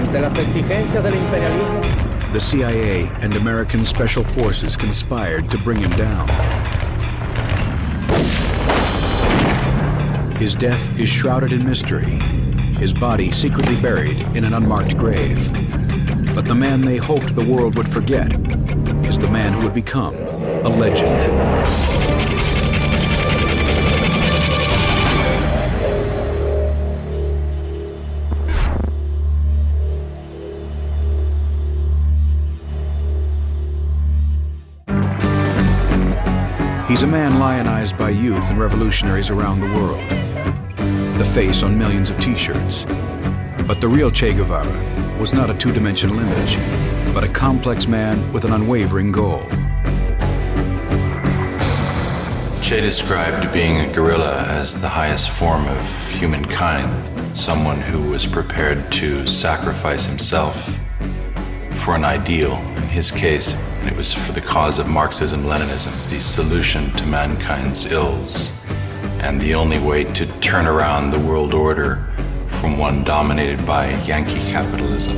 Ante las exigencias del imperialismo. The CIA and American Special Forces conspired to bring him down. His death is shrouded in mystery, his body secretly buried in an unmarked grave. But the man they hoped the world would forget is the man who would become a legend. He's a man lionized by youth and revolutionaries around the world. The face on millions of t-shirts. But the real Che Guevara was not a two-dimensional image, but a complex man with an unwavering goal. Che described being a guerrilla as the highest form of humankind, someone who was prepared to sacrifice himself for an ideal. In his case, it was for the cause of Marxism-Leninism, the solution to mankind's ills, and the only way to turn around the world order from one dominated by Yankee capitalism.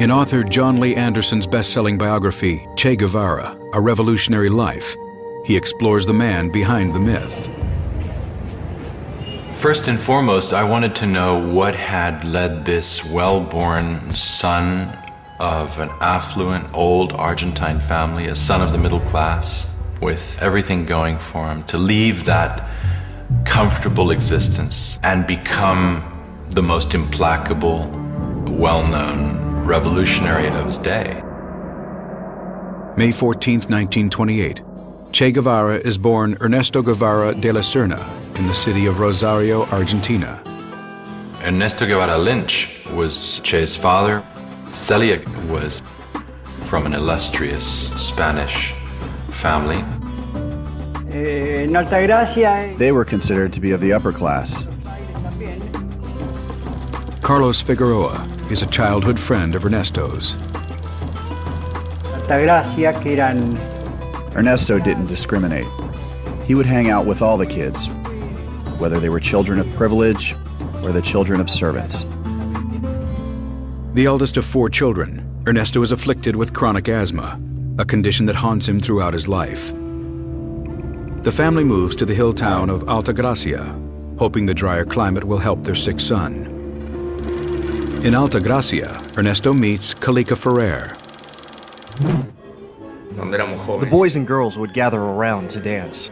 In author John Lee Anderson's best-selling biography, Che Guevara, A Revolutionary Life, he explores the man behind the myth. First and foremost, I wanted to know what had led this well-born son of an affluent, old Argentine family, a son of the middle class, with everything going for him, to leave that comfortable existence and become the most implacable, well-known revolutionary of his day. May 14, 1928, Che Guevara is born Ernesto Guevara de la Serna in the city of Rosario, Argentina. Ernesto Guevara Lynch was Che's father. Celia was from an illustrious Spanish family. They were considered to be of the upper class. Carlos Figueroa is a childhood friend of Ernesto's. Ernesto didn't discriminate. He would hang out with all the kids, whether they were children of privilege or the children of servants. The eldest of 4 children, Ernesto is afflicted with chronic asthma, a condition that haunts him throughout his life. The family moves to the hill town of Altagracia, hoping the drier climate will help their sick son. In Altagracia, Ernesto meets Kalika Ferrer. The boys and girls would gather around to dance,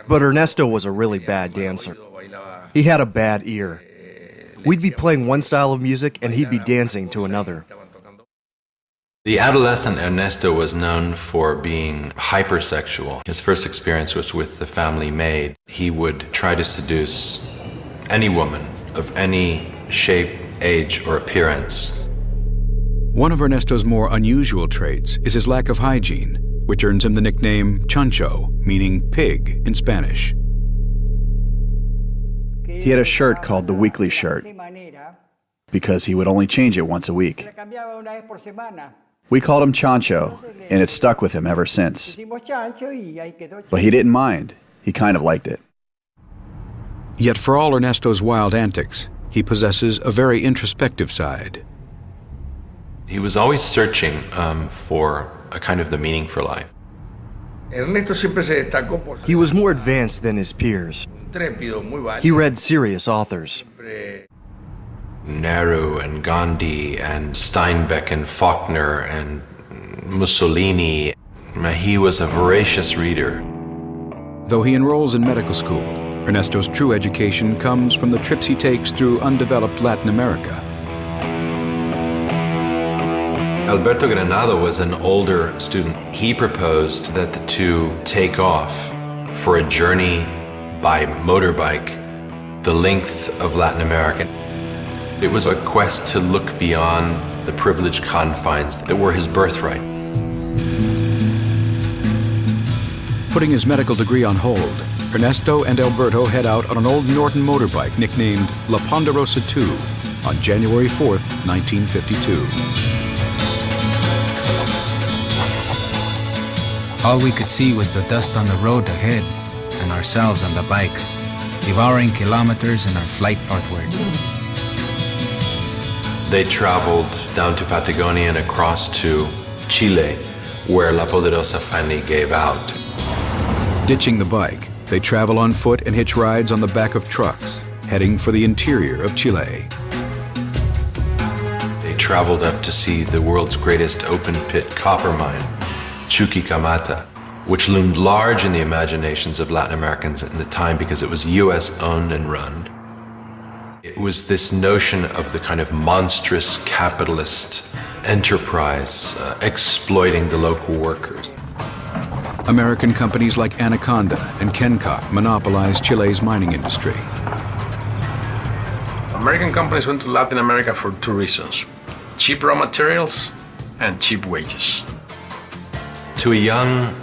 but Ernesto was a really bad dancer. He had a bad ear. We'd be playing one style of music and he'd be dancing to another. The adolescent Ernesto was known for being hypersexual. His first experience was with the family maid. He would try to seduce any woman of any shape, age, or appearance. One of Ernesto's more unusual traits is his lack of hygiene, which earns him the nickname Chancho, meaning pig in Spanish. He had a shirt called the weekly shirt because he would only change it once a week. We called him Chancho, and it stuck with him ever since. But he didn't mind. He kind of liked it. Yet for all Ernesto's wild antics, he possesses a very introspective side. He was always searching for a kind of the meaning for life. He was more advanced than his peers. He read serious authors. Nehru and Gandhi and Steinbeck and Faulkner and Mussolini. He was a voracious reader. Though he enrolls in medical school, Ernesto's true education comes from the trips he takes through undeveloped Latin America. Alberto Granado was an older student. He proposed that the two take off for a journey by motorbike the length of Latin America. It was a quest to look beyond the privileged confines that were his birthright. Putting his medical degree on hold, Ernesto and Alberto head out on an old Norton motorbike nicknamed La Ponderosa II on January 4th, 1952. All we could see was the dust on the road ahead and ourselves on the bike, devouring kilometers in our flight northward. They traveled down to Patagonia and across to Chile, where La Poderosa finally gave out. Ditching the bike, they travel on foot and hitch rides on the back of trucks, heading for the interior of Chile. They traveled up to see the world's greatest open-pit copper mine, Chuquicamata, which loomed large in the imaginations of Latin Americans in the time because it was US-owned and run. It was this notion of the kind of monstrous capitalist enterprise exploiting the local workers. American companies like Anaconda and Kencock monopolized Chile's mining industry. American companies went to Latin America for two reasons: cheap raw materials and cheap wages. To a young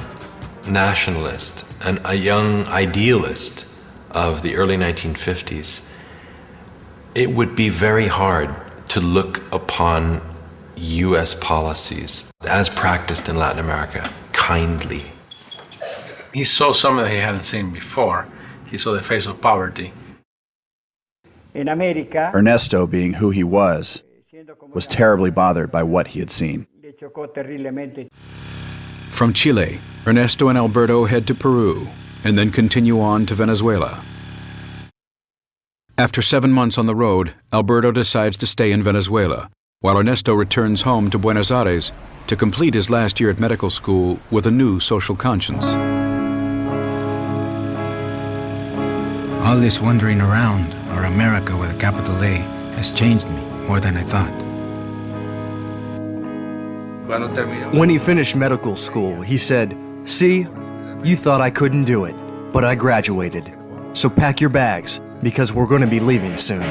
nationalist and a young idealist of the early 1950s, it would be very hard to look upon US policies as practiced in Latin America kindly. He saw something that he hadn't seen before. He saw the face of poverty. In America, Ernesto, being who he was terribly bothered by what he had seen. le chocó terriblemente. From Chile, Ernesto and Alberto head to Peru and then continue on to Venezuela. After 7 months on the road, Alberto decides to stay in Venezuela, while Ernesto returns home to Buenos Aires to complete his last year at medical school with a new social conscience. All this wandering around, or America with a capital A, has changed me more than I thought. When he finished medical school, he said, "See, you thought I couldn't do it, but I graduated. So pack your bags, because we're going to be leaving soon."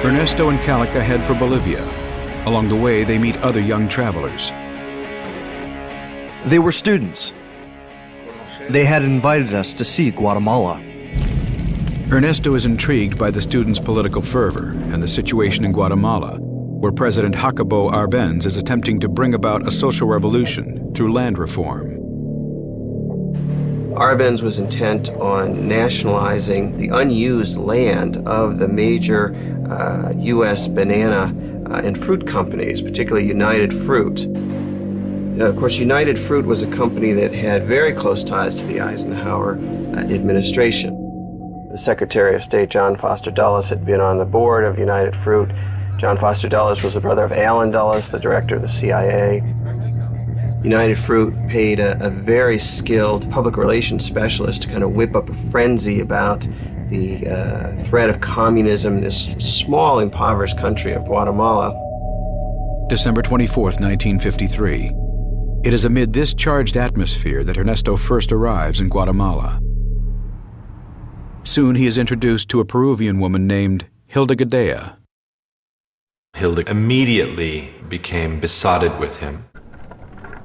Ernesto and Calica head for Bolivia. Along the way, they meet other young travelers. They were students. They had invited us to see Guatemala. Ernesto is intrigued by the students' political fervor and the situation in Guatemala, where President Jacobo Arbenz is attempting to bring about a social revolution through land reform. Arbenz was intent on nationalizing the unused land of the major U.S. banana and fruit companies, particularly United Fruit. Of course, United Fruit was a company that had very close ties to the Eisenhower administration. The Secretary of State, John Foster Dulles, had been on the board of United Fruit. John Foster Dulles was the brother of Allen Dulles, the director of the CIA. United Fruit paid a very skilled public relations specialist to kind of whip up a frenzy about the threat of communism in this small, impoverished country of Guatemala. December 24th, 1953. It is amid this charged atmosphere that Ernesto first arrives in Guatemala. Soon he is introduced to a Peruvian woman named Hilda Gadea. Hilda immediately became besotted with him.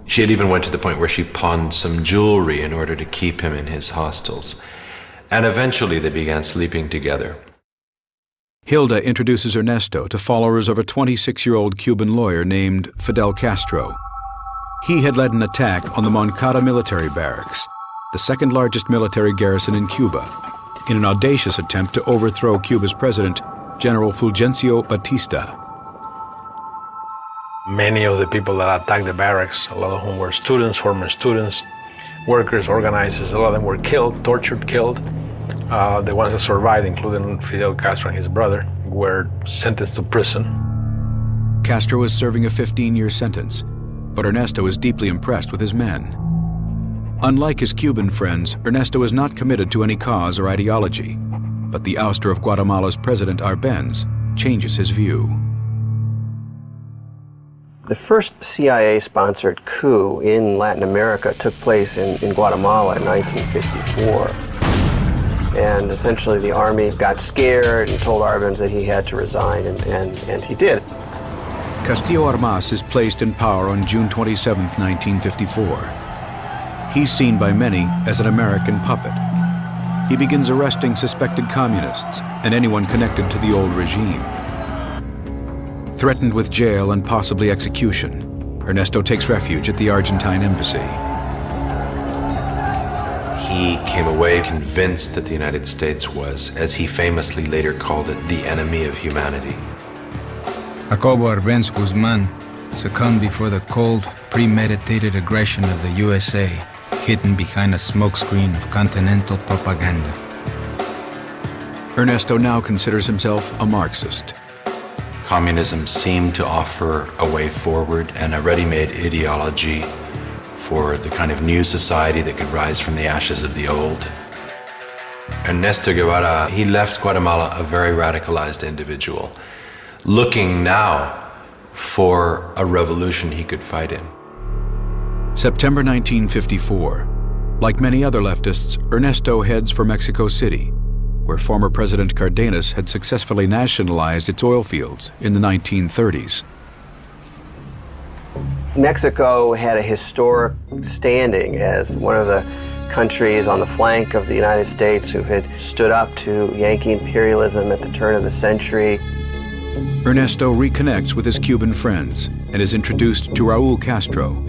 She had even went to the point where she pawned some jewelry in order to keep him in his hostels. And eventually they began sleeping together. Hilda introduces Ernesto to followers of a 26-year-old Cuban lawyer named Fidel Castro. He had led an attack on the Moncada military barracks, the second largest military garrison in Cuba, in an audacious attempt to overthrow Cuba's president, General Fulgencio Batista. Many of the people that attacked the barracks, a lot of whom were students, former students, workers, organizers, a lot of them were killed, tortured, killed. The ones that survived, including Fidel Castro and his brother, were sentenced to prison. Castro was serving a 15-year sentence, but Ernesto is deeply impressed with his men. Unlike his Cuban friends, Ernesto is not committed to any cause or ideology, but the ouster of Guatemala's President Arbenz changes his view. The first CIA-sponsored coup in Latin America took place in Guatemala in 1954. And essentially the army got scared and told Arbenz that he had to resign, and he did. Castillo Armas is placed in power on June 27, 1954. He's seen by many as an American puppet. He begins arresting suspected communists and anyone connected to the old regime. Threatened with jail and possibly execution, Ernesto takes refuge at the Argentine embassy. He came away convinced that the United States was, as he famously later called it, the enemy of humanity. Jacobo Arbenz Guzman succumbed before the cold, premeditated aggression of the USA, hidden behind a smokescreen of continental propaganda. Ernesto now considers himself a Marxist. Communism seemed to offer a way forward and a ready-made ideology for the kind of new society that could rise from the ashes of the old. Ernesto Guevara, he left Guatemala a very radicalized individual, looking now for a revolution he could fight in. September 1954. Like many other leftists, Ernesto heads for Mexico City, where former President Cardenas had successfully nationalized its oil fields in the 1930s. Mexico had a historic standing as one of the countries on the flank of the United States who had stood up to Yankee imperialism at the turn of the century. Ernesto reconnects with his Cuban friends and is introduced to Raul Castro.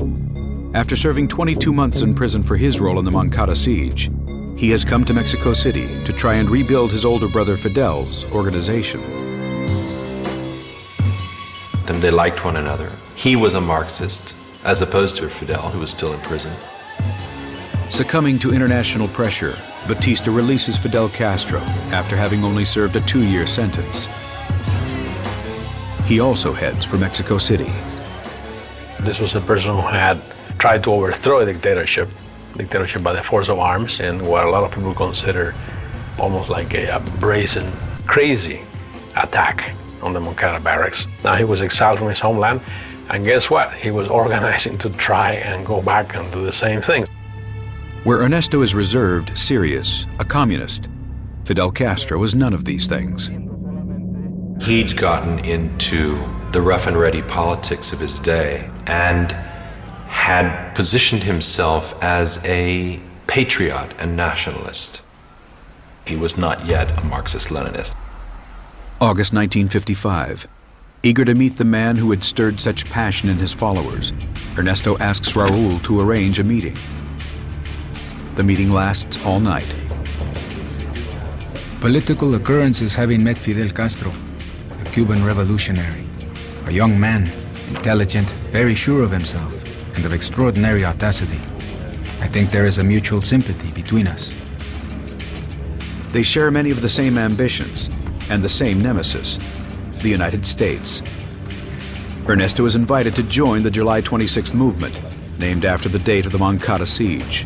After serving 22 months in prison for his role in the Moncada siege, he has come to Mexico City to try and rebuild his older brother Fidel's organization. They liked one another. He was a Marxist, as opposed to Fidel, who was still in prison. Succumbing to international pressure, Batista releases Fidel Castro after having only served a 2-year sentence. He also heads for Mexico City. This was a person who had tried to overthrow a dictatorship by the force of arms, and what a lot of people consider almost like a brazen, crazy attack on the Moncada barracks. Now he was exiled from his homeland, and guess what? He was organizing to try and go back and do the same thing. Where Ernesto is reserved, serious, a communist, Fidel Castro was none of these things. He'd gotten into the rough and ready politics of his day and had positioned himself as a patriot and nationalist. He was not yet a Marxist-Leninist. August 1955. Eager to meet the man who had stirred such passion in his followers, Ernesto asks Raul to arrange a meeting. The meeting lasts all night. Political occurrences having met Fidel Castro, the Cuban revolutionary, a young man, intelligent, very sure of himself, and of extraordinary audacity. I think there is a mutual sympathy between us. They share many of the same ambitions and the same nemesis, the United States. Ernesto is invited to join the July 26th movement, named after the date of the Moncada siege.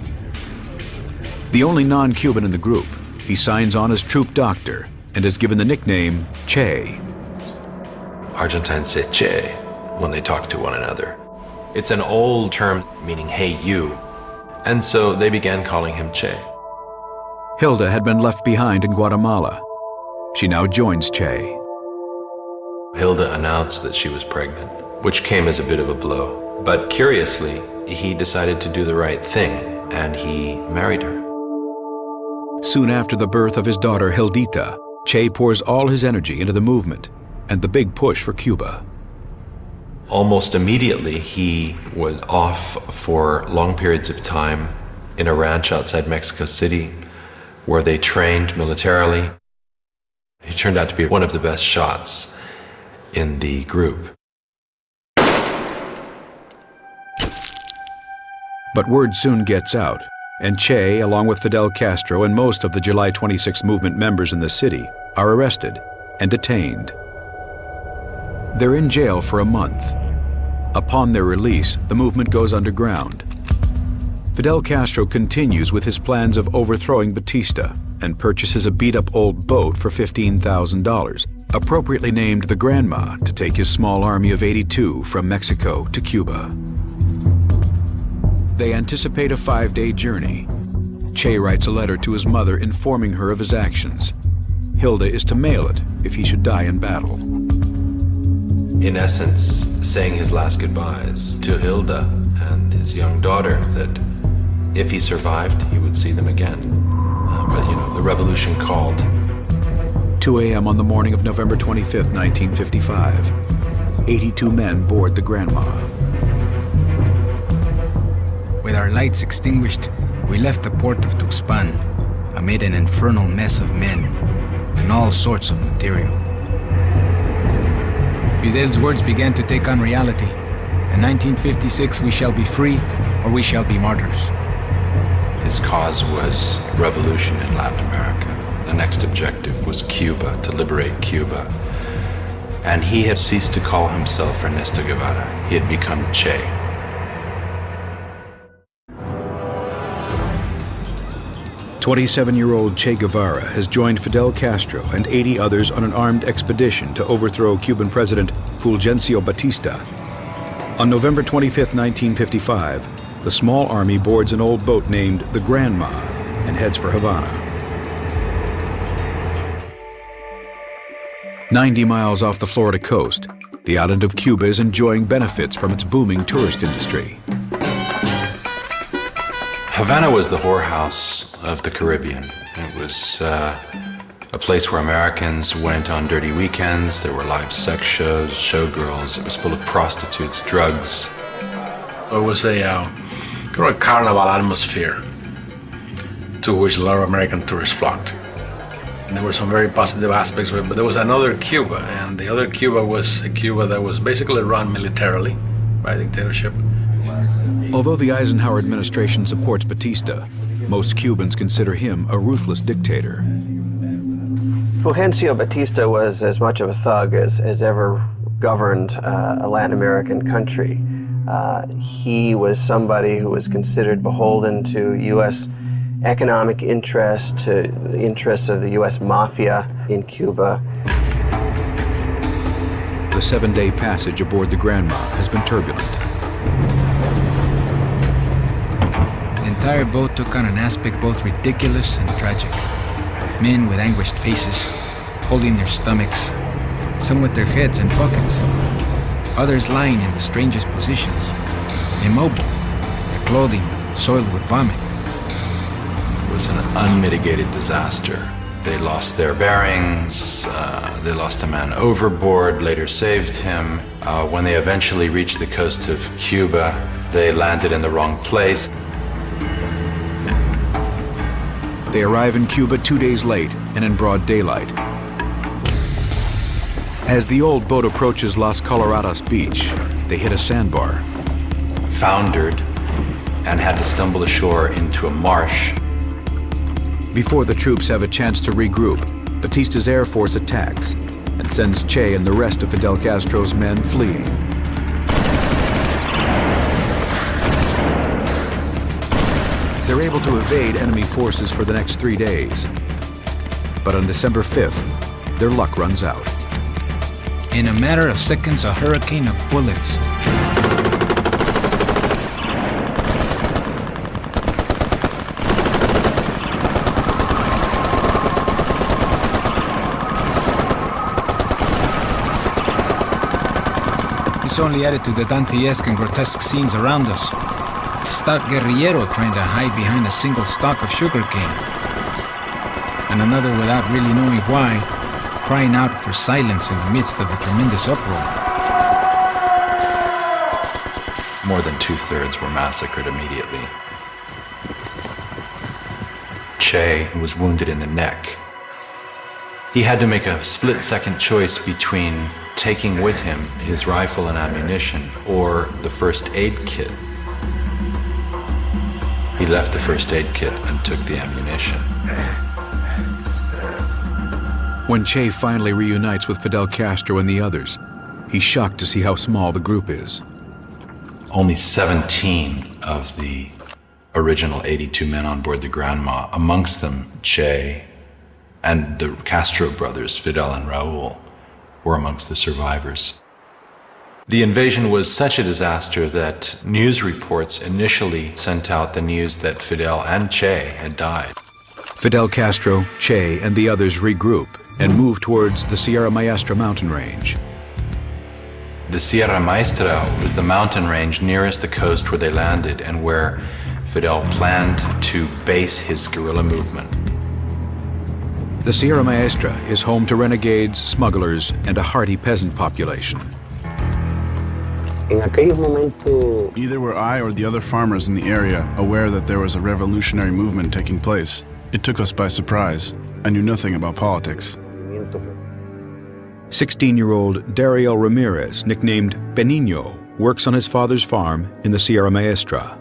The only non-Cuban in the group, he signs on as troop doctor and is given the nickname Che. Argentines say Che when they talk to one another. It's an old term meaning, hey, you. And so they began calling him Che. Hilda had been left behind in Guatemala. She now joins Che. Hilda announced that she was pregnant, which came as a bit of a blow. But curiously, he decided to do the right thing, and he married her. Soon after the birth of his daughter Hildita, Che pours all his energy into the movement and the big push for Cuba. Almost immediately, he was off for long periods of time in a ranch outside Mexico City, where they trained militarily. He turned out to be one of the best shots in the group. But word soon gets out, and Che, along with Fidel Castro and most of the July 26 movement members in the city, are arrested and detained. They're in jail for a month. Upon their release, the movement goes underground. Fidel Castro continues with his plans of overthrowing Batista and purchases a beat-up old boat for $15,000, appropriately named the Grandma, to take his small army of 82 from Mexico to Cuba. They anticipate a 5-day journey. Che writes a letter to his mother informing her of his actions. Hilda is to mail it if he should die in battle. In essence, saying his last goodbyes to Hilda and his young daughter, that if he survived, he would see them again. But you know, the revolution called. 2 a.m. on the morning of November 25th, 1955. 82 men board the Grandma. With our lights extinguished, we left the port of Tuxpan amid an infernal mess of men and all sorts of material. Fidel's words began to take on reality. In 1956, we shall be free or we shall be martyrs. His cause was revolution in Latin America. The next objective was Cuba, to liberate Cuba. And he had ceased to call himself Ernesto Guevara. He had become Che. "27-year-old Che Guevara has joined Fidel Castro and 80 others on an armed expedition to overthrow Cuban President Fulgencio Batista. On November 25, 1955, the small army boards an old boat named the Grandma and heads for Havana. 90 miles off the Florida coast, the island of Cuba is enjoying benefits from its booming tourist industry. Havana was the whorehouse of the Caribbean. It was a place where Americans went on dirty weekends. There were live sex shows, showgirls. It was full of prostitutes, drugs. It was a carnival atmosphere to which a lot of American tourists flocked. And there were some very positive aspects of it, but there was another Cuba, and the other Cuba was a Cuba that was basically run militarily by dictatorship. Although the Eisenhower administration supports Batista, most Cubans consider him a ruthless dictator. Fulgencio Batista was as much of a thug as ever governed a Latin American country. He was somebody who was considered beholden to U.S. economic interest, to the interests of the U.S. mafia in Cuba. The 7-day passage aboard the Grandma has been turbulent. The entire boat took on an aspect both ridiculous and tragic. Men with anguished faces, holding their stomachs, some with their heads in buckets, others lying in the strangest positions, immobile, their clothing soiled with vomit. It was an unmitigated disaster. They lost their bearings, they lost a man overboard, later saved him. When they eventually reached the coast of Cuba, they landed in the wrong place. They arrive in Cuba 2 days late and in broad daylight. As the old boat approaches Las Coloradas Beach, they hit a sandbar. Foundered and had to stumble ashore into a marsh. Before the troops have a chance to regroup, Batista's Air Force attacks and sends Che and the rest of Fidel Castro's men fleeing. They're able to evade enemy forces for the next 3 days. But on December 5th, their luck runs out. In a matter of seconds, a hurricane of bullets. This only added to the Dantesque and grotesque scenes around us. A stout guerrillero trying to hide behind a single stalk of sugarcane. And another, without really knowing why, crying out for silence in the midst of a tremendous uproar. More than 2/3 were massacred immediately. Che was wounded in the neck. He had to make a split-second choice between taking with him his rifle and ammunition or the first aid kit. He left the first aid kit and took the ammunition. When Che finally reunites with Fidel Castro and the others, he's shocked to see how small the group is. Only 17 of the original 82 men on board the Grandma, amongst them Che and the Castro brothers, Fidel and Raul, were amongst the survivors. The invasion was such a disaster that news reports initially sent out the news that Fidel and Che had died. Fidel Castro, Che, and the others regroup and move towards the Sierra Maestra mountain range. The Sierra Maestra was the mountain range nearest the coast where they landed and where Fidel planned to base his guerrilla movement. The Sierra Maestra is home to renegades, smugglers, and a hardy peasant population. Neither were I or the other farmers in the area aware that there was a revolutionary movement taking place. It took us by surprise. I knew nothing about politics. 16-year-old Dario Ramirez, nicknamed Benigno, works on his father's farm in the Sierra Maestra.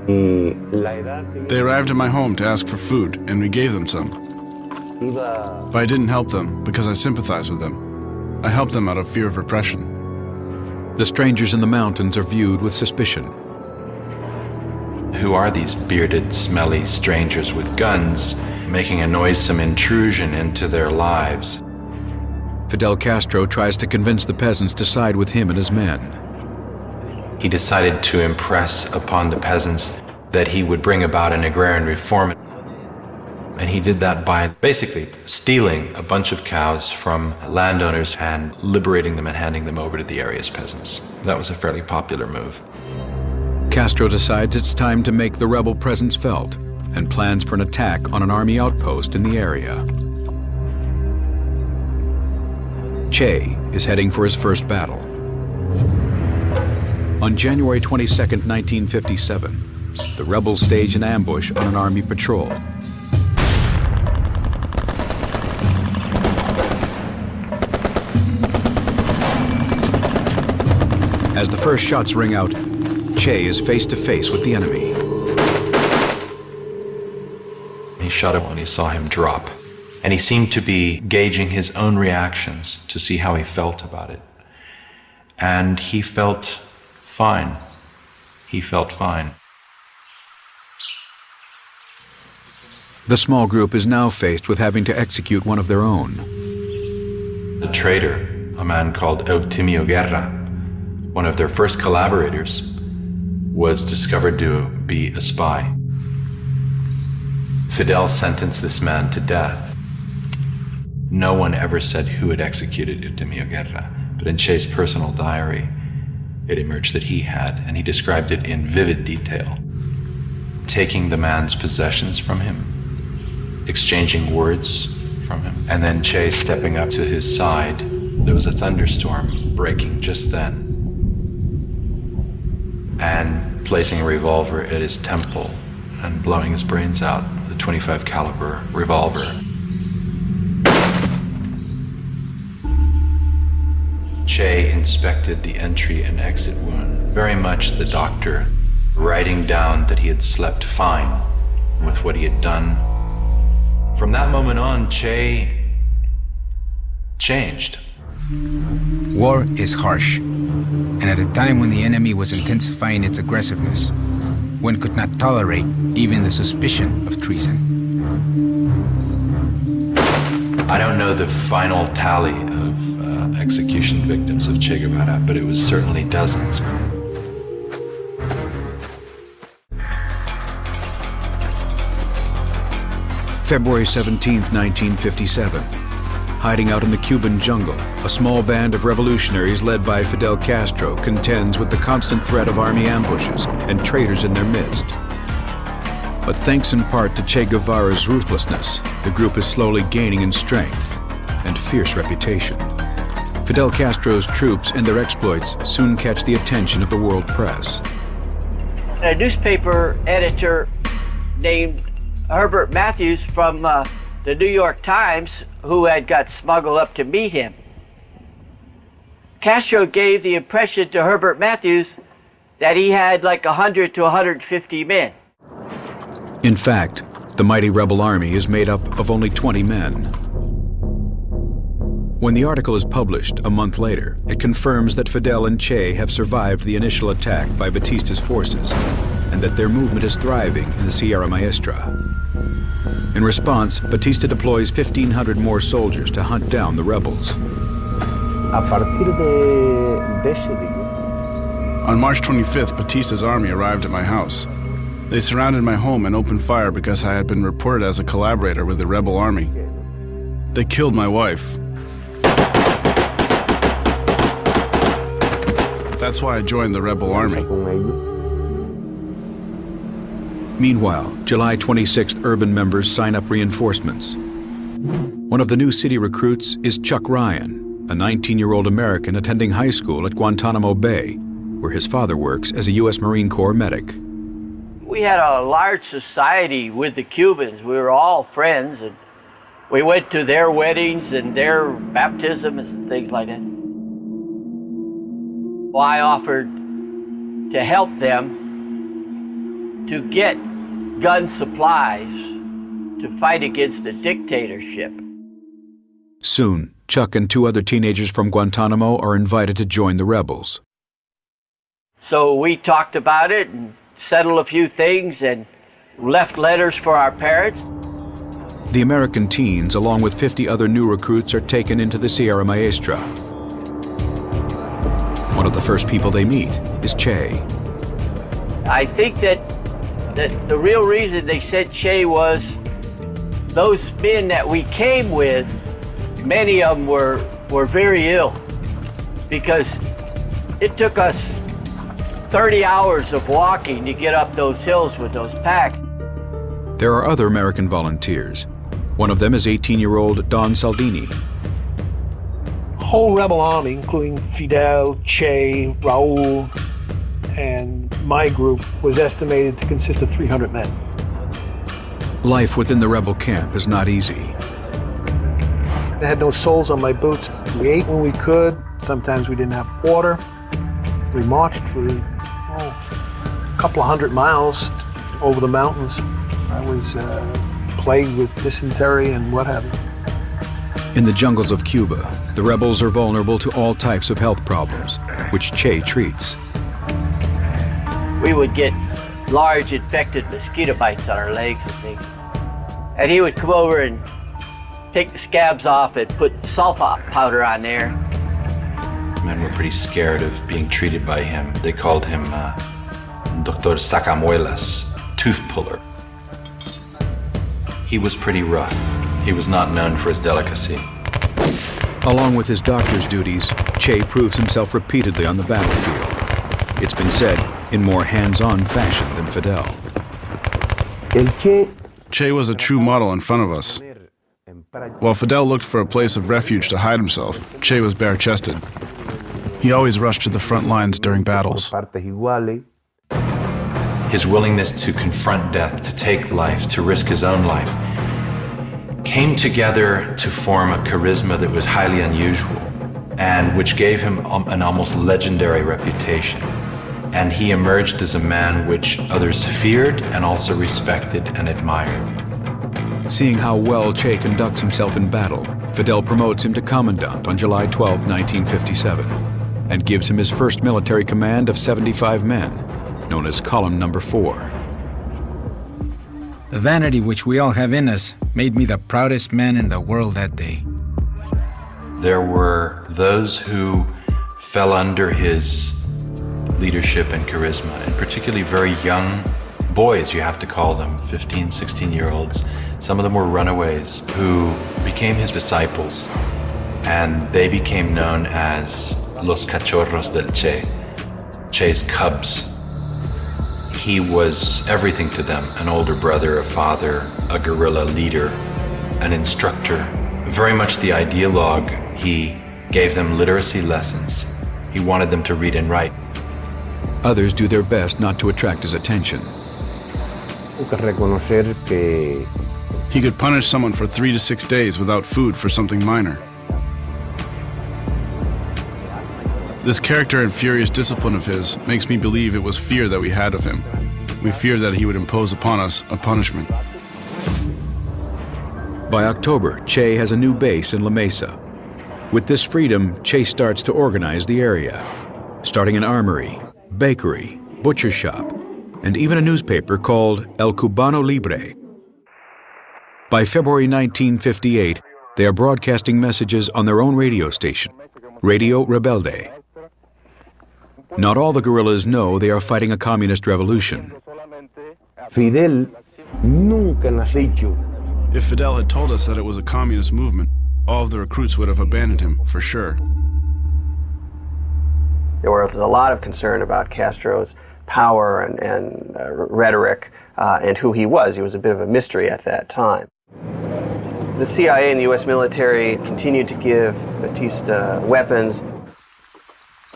They arrived at my home to ask for food, and we gave them some. But I didn't help them because I sympathize with them. I helped them out of fear of repression. The strangers in the mountains are viewed with suspicion. Who are these bearded, smelly strangers with guns making a noisome intrusion into their lives? Fidel Castro tries to convince the peasants to side with him and his men. He decided to impress upon the peasants that he would bring about an agrarian reform. And he did that by basically stealing a bunch of cows from landowners and liberating them and handing them over to the area's peasants. That was a fairly popular move. Castro decides it's time to make the rebel presence felt and plans for an attack on an army outpost in the area. Che is heading for his first battle. On January 22, 1957, the rebels stage an ambush on an army patrol. As the first shots ring out, Che is face to face with the enemy. He shot him when he saw him drop, and he seemed to be gauging his own reactions to see how he felt about it. And he felt fine. He felt fine. The small group is now faced with having to execute one of their own. The traitor, a man called Eutimio Guerra, one of their first collaborators, was discovered to be a spy. Fidel sentenced this man to death. No one ever said who had executed Eutimio Guerra, but in Che's personal diary, it emerged that he had, and he described it in vivid detail. Taking the man's possessions from him, exchanging words from him, and then Che stepping up to his side. There was a thunderstorm breaking just then, and placing a revolver at his temple and blowing his brains out with a .25 caliber revolver. Che inspected the entry and exit wound, very much the doctor writing down that he had slept fine with what he had done. From that moment on, Che changed. War is harsh, and at a time when the enemy was intensifying its aggressiveness, one could not tolerate even the suspicion of treason. I don't know the final tally of execution victims of Che Guevara, but it was certainly dozens. February 17, 1957. Hiding out in the Cuban jungle, a small band of revolutionaries led by Fidel Castro contends with the constant threat of army ambushes and traitors in their midst. But thanks in part to Che Guevara's ruthlessness, the group is slowly gaining in strength and fierce reputation. Fidel Castro's troops and their exploits soon catch the attention of the world press. A newspaper editor named Herbert Matthews from the New York Times, who had got smuggled up to meet him. Castro gave the impression to Herbert Matthews that he had like 100 to 150 men. In fact, the mighty rebel army is made up of only 20 men. When the article is published a month later, it confirms that Fidel and Che have survived the initial attack by Batista's forces and that their movement is thriving in the Sierra Maestra. In response, Batista deploys 1,500 more soldiers to hunt down the rebels. On March 25th, Batista's army arrived at my house. They surrounded my home and opened fire because I had been reported as a collaborator with the rebel army. They killed my wife. That's why I joined the rebel army. Meanwhile, July 26th urban members sign up reinforcements. One of the new city recruits is Chuck Ryan, a 19-year-old American attending high school at Guantanamo Bay, where his father works as a U.S. Marine Corps medic. We had a large society with the Cubans. We were all friends, and We went to their weddings and their baptisms and things like that. Well, I offered to help them to get gun supplies to fight against the dictatorship. Soon, Chuck and 2 other teenagers from Guantanamo are invited to join the rebels. So we talked about it and settled a few things and left letters for our parents. The American teens, along with 50 other new recruits, are taken into the Sierra Maestra. One of the first people they meet is Che. I think that the real reason they sent Che was those men that we came with, many of them were very ill because it took us 30 hours of walking to get up those hills with those packs. There are other American volunteers. One of them is 18-year-old Don Saldini. Whole rebel army, including Fidel, Che, Raul, and my group, was estimated to consist of 300 men. Life within the rebel camp is not easy. I had no soles on my boots. We ate when we could. Sometimes we didn't have water. We marched for a couple of 100 miles over the mountains. I was plagued with dysentery and what have you. In the jungles of Cuba, the rebels are vulnerable to all types of health problems, which Che treats. We would get large infected mosquito bites on our legs and things. And he would come over and take the scabs off and put sulfa powder on there. Men were pretty scared of being treated by him. They called him Doctor Sacamuelas, tooth puller. He was pretty rough. He was not known for his delicacy. Along with his doctor's duties, Che proves himself repeatedly on the battlefield. It's been said, in more hands-on fashion than Fidel. Che was a true model in front of us. While Fidel looked for a place of refuge to hide himself, Che was bare-chested. He always rushed to the front lines during battles. His willingness to confront death, to take life, to risk his own life, came together to form a charisma that was highly unusual and which gave him an almost legendary reputation. And he emerged as a man which others feared and also respected and admired. Seeing how well Che conducts himself in battle, Fidel promotes him to commandant on July 12, 1957, and gives him his first military command of 75 men, known as Column Number 4. The vanity which we all have in us made me the proudest man in the world that day. There were those who fell under his leadership and charisma, and particularly very young boys, you have to call them, 15, 16-year-olds. Some of them were runaways who became his disciples, and they became known as Los Cachorros del Che, Che's cubs. He was everything to them, an older brother, a father, a guerrilla leader, an instructor. Very much the ideologue. He gave them literacy lessons. He wanted them to read and write. Others do their best not to attract his attention. He could punish someone for 3 to 6 days without food for something minor. This character and furious discipline of his makes me believe it was fear that we had of him. We feared that he would impose upon us a punishment. By October, Che has a new base in La Mesa. With this freedom, Che starts to organize the area, starting an armory, bakery, butcher shop, and even a newspaper called El Cubano Libre. By February 1958, they are broadcasting messages on their own radio station, Radio Rebelde. Not all the guerrillas know they are fighting a communist revolution. If Fidel had told us that it was a communist movement, all of the recruits would have abandoned him, for sure. There was a lot of concern about Castro's power and rhetoric and who he was. He was a bit of a mystery at that time. The CIA and the U.S. military continued to give Batista weapons.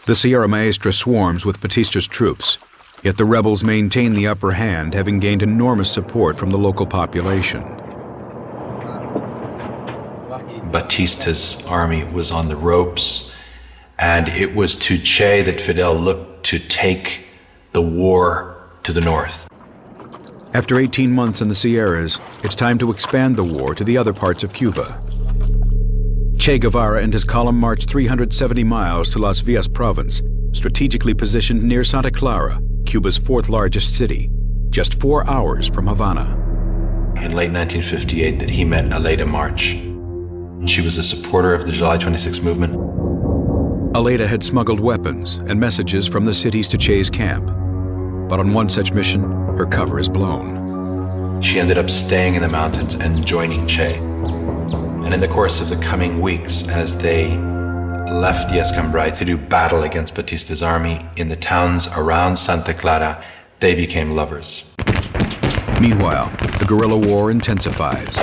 The Sierra Maestra swarms with Batista's troops, yet the rebels maintain the upper hand, having gained enormous support from the local population. Batista's army was on the ropes, and it was to Che that Fidel looked to take the war to the north. After 18 months in the Sierras, it's time to expand the war to the other parts of Cuba. Che Guevara and his column marched 370 miles to Las Villas province, strategically positioned near Santa Clara, Cuba's fourth largest city, just 4 hours from Havana. In late 1958 that he met Aleda March. She was a supporter of the July 26 movement. Aleda had smuggled weapons and messages from the cities to Che's camp. But on one such mission, her cover is blown. She ended up staying in the mountains and joining Che. And in the course of the coming weeks, as they left the Escambray to do battle against Batista's army in the towns around Santa Clara, they became lovers. Meanwhile, the guerrilla war intensifies.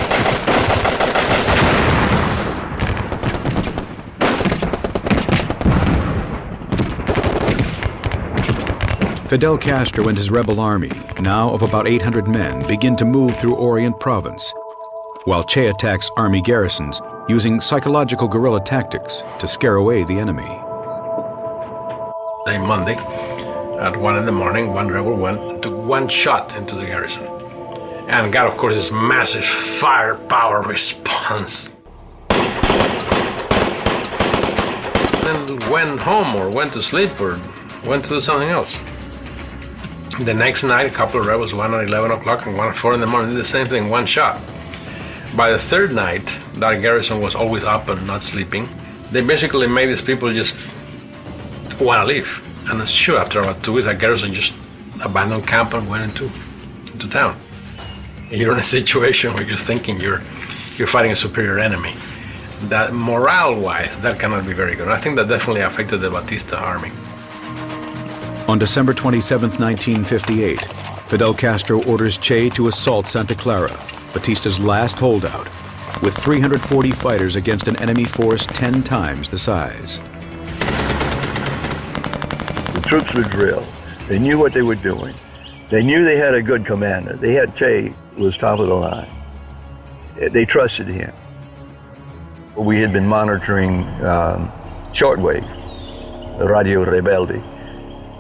Fidel Castro and his rebel army, now of about 800 men, begin to move through Orient Province, while Che attacks army garrisons using psychological guerrilla tactics to scare away the enemy. Monday, at 1 in the morning, one rebel went and took one shot into the garrison and got, of course, this massive firepower response. Then went home or went to sleep or went to do something else. The next night, a couple of rebels, one at 11 o'clock and one at 4 in the morning, did the same thing, one shot. By the third night, that garrison was always up and not sleeping. They basically made these people just want to leave. And sure, after about 2 weeks, that garrison just abandoned camp and went into town. You're in a situation where you're thinking you're fighting a superior enemy. That morale-wise, that cannot be very good. I think that definitely affected the Batista army. On December 27, 1958, Fidel Castro orders Che to assault Santa Clara, Batista's last holdout, with 340 fighters against an enemy force 10 times the size. The troops were drilled. They knew what they were doing. They knew they had a good commander. They had Che, who was top of the line. They trusted him. We had been monitoring shortwave, Radio Rebelde,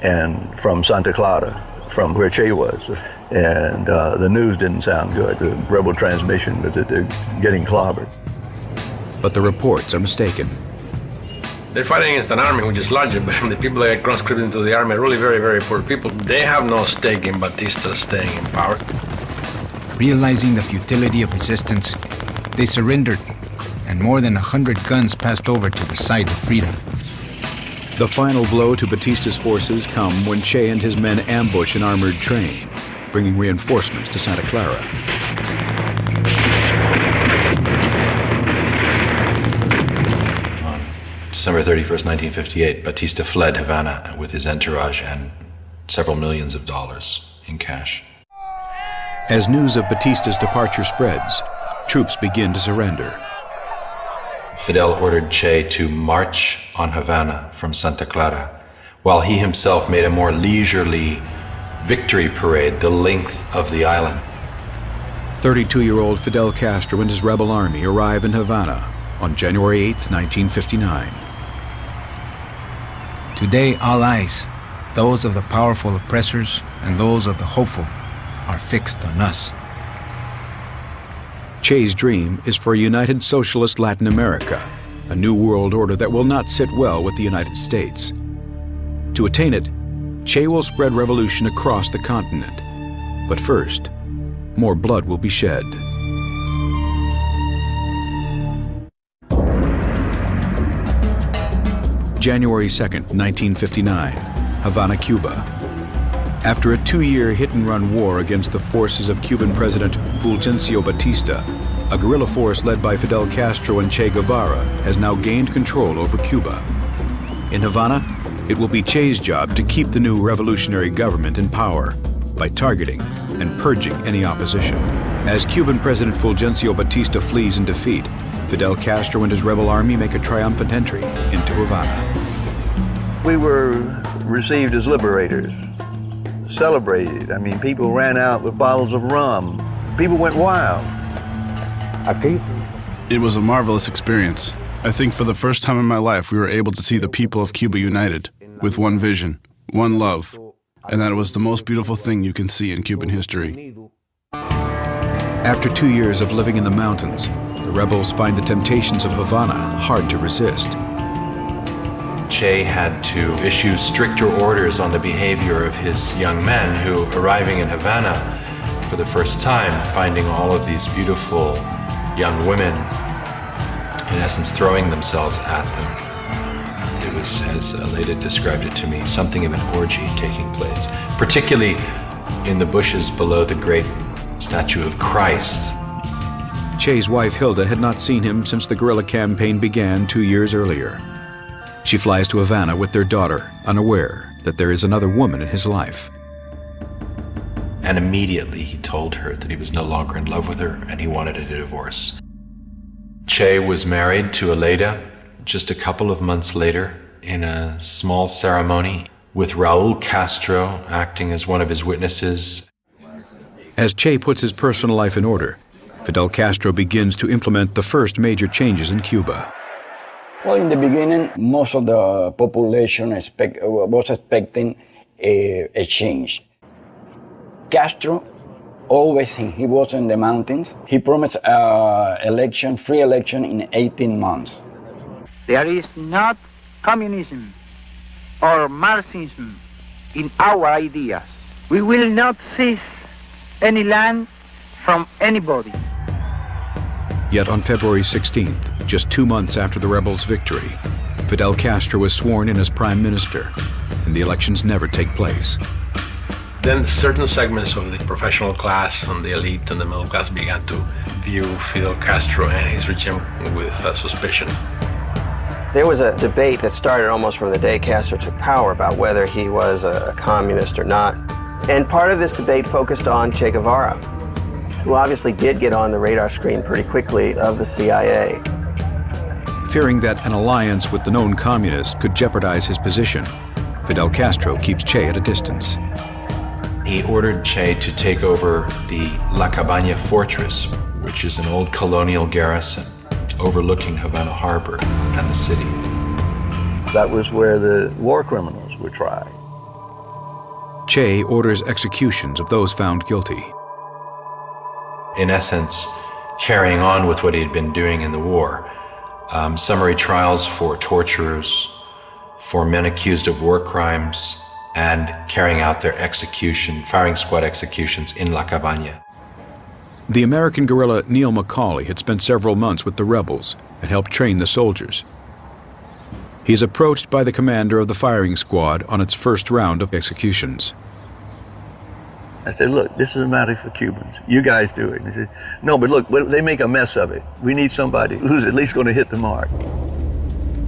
and from Santa Clara, from where Che was. And the news didn't sound good, the rebel transmission, but they're getting clobbered. But the reports are mistaken. They're fighting against an army which is larger, but the people that get conscripted into the army are really very, very poor people. They have no stake in Batista staying in power. Realizing the futility of resistance, they surrendered, and more than 100 guns passed over to the side of freedom. The final blow to Batista's forces come when Che and his men ambush an armored train, bringing reinforcements to Santa Clara. On December 31st, 1958, Batista fled Havana with his entourage and several millions of dollars in cash. As news of Batista's departure spreads, troops begin to surrender. Fidel ordered Che to march on Havana from Santa Clara, while he himself made a more leisurely victory parade the length of the island. 32-year-old Fidel Castro and his rebel army arrive in Havana on January 8, 1959. Today, all eyes, those of the powerful oppressors and those of the hopeful, are fixed on us. Che's dream is for a united socialist Latin America, a new world order that will not sit well with the United States. To attain it, Che will spread revolution across the continent. But first, more blood will be shed. January 2nd, 1959, Havana, Cuba. After a 2-year hit-and-run war against the forces of Cuban President Fulgencio Batista, a guerrilla force led by Fidel Castro and Che Guevara has now gained control over Cuba. In Havana, it will be Che's job to keep the new revolutionary government in power by targeting and purging any opposition. As Cuban President Fulgencio Batista flees in defeat, Fidel Castro and his rebel army make a triumphant entry into Havana. We were received as liberators, celebrated. I mean, people ran out with bottles of rum. People went wild. It was a marvelous experience. I think for the first time in my life, we were able to see the people of Cuba united, with one vision, one love, and that was the most beautiful thing you can see in Cuban history. After 2 years of living in the mountains, the rebels find the temptations of Havana hard to resist. Che had to issue stricter orders on the behavior of his young men who, arriving in Havana for the first time, finding all of these beautiful young women, in essence throwing themselves at them. It was, as Aleda described it to me, something of an orgy taking place, particularly in the bushes below the great statue of Christ. Che's wife Hilda had not seen him since the guerrilla campaign began 2 years earlier. She flies to Havana with their daughter, unaware that there is another woman in his life. And immediately he told her that he was no longer in love with her and he wanted a divorce. Che was married to Aleda just a couple of months later in a small ceremony with Raul Castro acting as one of his witnesses. As Che puts his personal life in order, Fidel Castro begins to implement the first major changes in Cuba. Well, in the beginning, most of the population was expecting a change. Castro, always he was in the mountains, he promised free election in 18 months. There is not communism or Marxism in our ideas. We will not seize any land from anybody. Yet on February 16th, just 2 months after the rebels' victory, Fidel Castro was sworn in as prime minister, and the elections never take place. Then certain segments of the professional class and the elite and the middle class began to view Fidel Castro and his regime with suspicion. There was a debate that started almost from the day Castro took power about whether he was a communist or not. And part of this debate focused on Che Guevara, who obviously did get on the radar screen pretty quickly of the CIA. Fearing that an alliance with the known communists could jeopardize his position, Fidel Castro keeps Che at a distance. He ordered Che to take over the La Cabaña fortress, which is an old colonial garrison overlooking Havana Harbor and the city. That was where the war criminals were tried. Che orders executions of those found guilty. In essence, carrying on with what he had been doing in the war. Summary trials for torturers, for men accused of war crimes, and carrying out their firing squad executions in La Cabaña. The American guerrilla Neil McCauley had spent several months with the rebels and helped train the soldiers. He is approached by the commander of the firing squad on its first round of executions. I said, look, this is a matter for Cubans. You guys do it. And he said, no, but look, they make a mess of it. We need somebody who's at least going to hit the mark.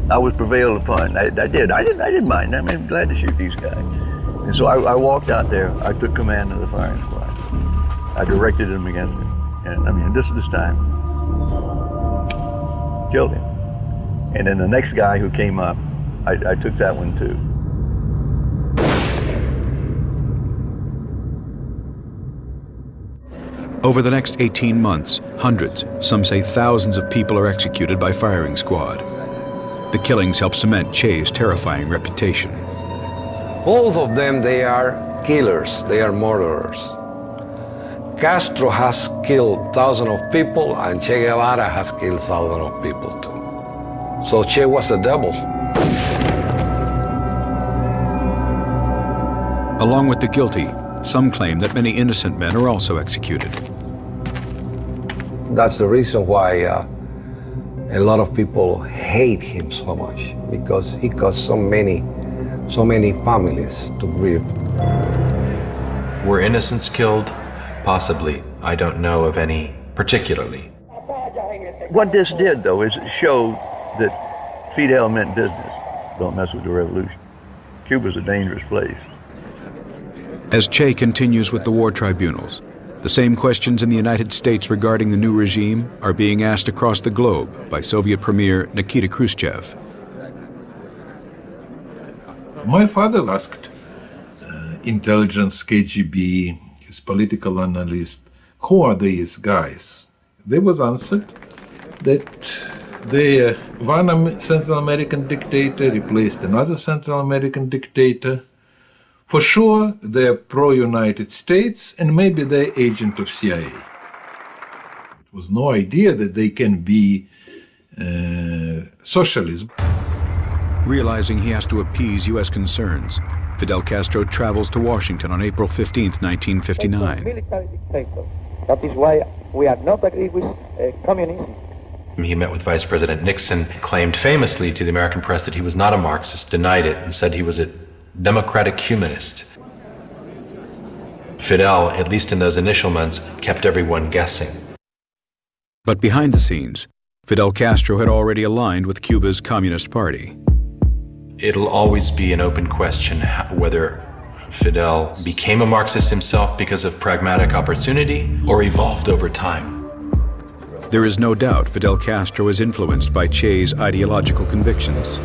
I was prevailed upon. I didn't mind. I'm glad to shoot these guys. And so I walked out there. I took command of the firing squad. I directed them against him. And this time, killed him. And then the next guy who came up, I took that one too. Over the next 18 months, hundreds, some say thousands of people are executed by firing squad. The killings help cement Che's terrifying reputation. Both of them, they are killers, they are murderers. Castro has killed thousands of people, and Che Guevara has killed thousands of people too. So Che was the devil. Along with the guilty, some claim that many innocent men are also executed. That's the reason why a lot of people hate him so much, because he caused so many families to grieve. Were innocents killed? Possibly. I don't know of any particularly. What this did, though, is it showed that Fidel meant business. Don't mess with the revolution. Cuba's a dangerous place. As Che continues with the war tribunals, the same questions in the United States regarding the new regime are being asked across the globe by Soviet Premier Nikita Khrushchev. My father asked intelligence, KGB, his political analyst, who are these guys? They was answered, that one Central American dictator replaced another Central American dictator. For sure, they're pro-United States, and maybe they're agent of CIA. It was no idea that they can be socialism. Realizing he has to appease U.S. concerns, Fidel Castro travels to Washington on April 15, 1959. Military dictator. That is why we are not agree with communism. He met with Vice President Nixon, claimed famously to the American press that he was not a Marxist, denied it, and said he was a democratic humanist. Fidel, at least in those initial months, kept everyone guessing. But behind the scenes, Fidel Castro had already aligned with Cuba's Communist Party. It'll always be an open question whether Fidel became a Marxist himself because of pragmatic opportunity or evolved over time. There is no doubt Fidel Castro is influenced by Che's ideological convictions.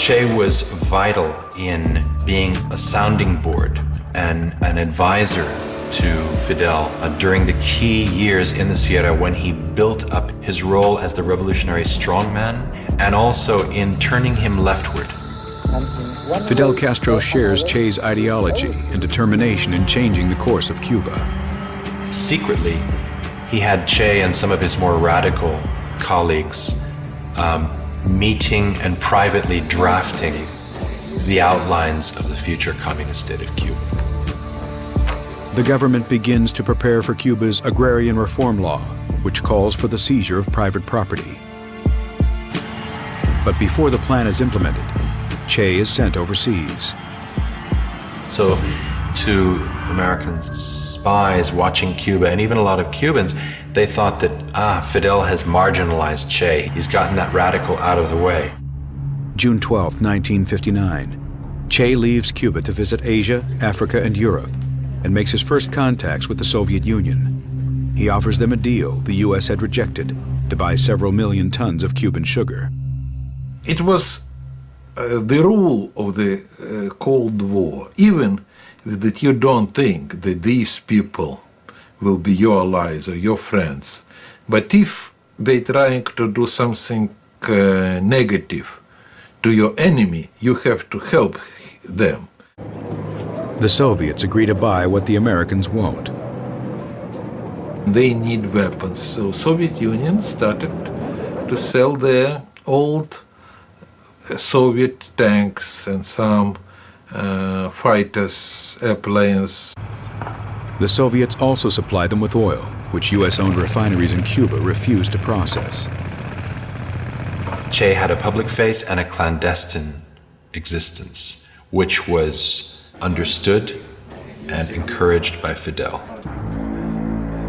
Che was vital in being a sounding board and an advisor to Fidel during the key years in the Sierra when he built up his role as the revolutionary strongman and also in turning him leftward. Fidel Castro shares Che's ideology and determination in changing the course of Cuba. Secretly, he had Che and some of his more radical colleagues meeting and privately drafting the outlines of the future communist state of Cuba. The government begins to prepare for Cuba's agrarian reform law, which calls for the seizure of private property. But before the plan is implemented, Che is sent overseas. So to American spies watching Cuba, and even a lot of Cubans, they thought that, Fidel has marginalized Che. He's gotten that radical out of the way. June 12, 1959. Che leaves Cuba to visit Asia, Africa, and Europe, and makes his first contacts with the Soviet Union. He offers them a deal the U.S. had rejected to buy several million tons of Cuban sugar. It was the rule of the Cold War, even that you don't think that these people will be your allies or your friends. But if they're trying to do something negative to your enemy, you have to help them. The Soviets agree to buy what the Americans won't. They need weapons, so Soviet Union started to sell their old Soviet tanks and some fighters, airplanes. The Soviets also supply them with oil, which U.S.-owned refineries in Cuba refused to process. Che had a public face and a clandestine existence, which was understood and encouraged by Fidel.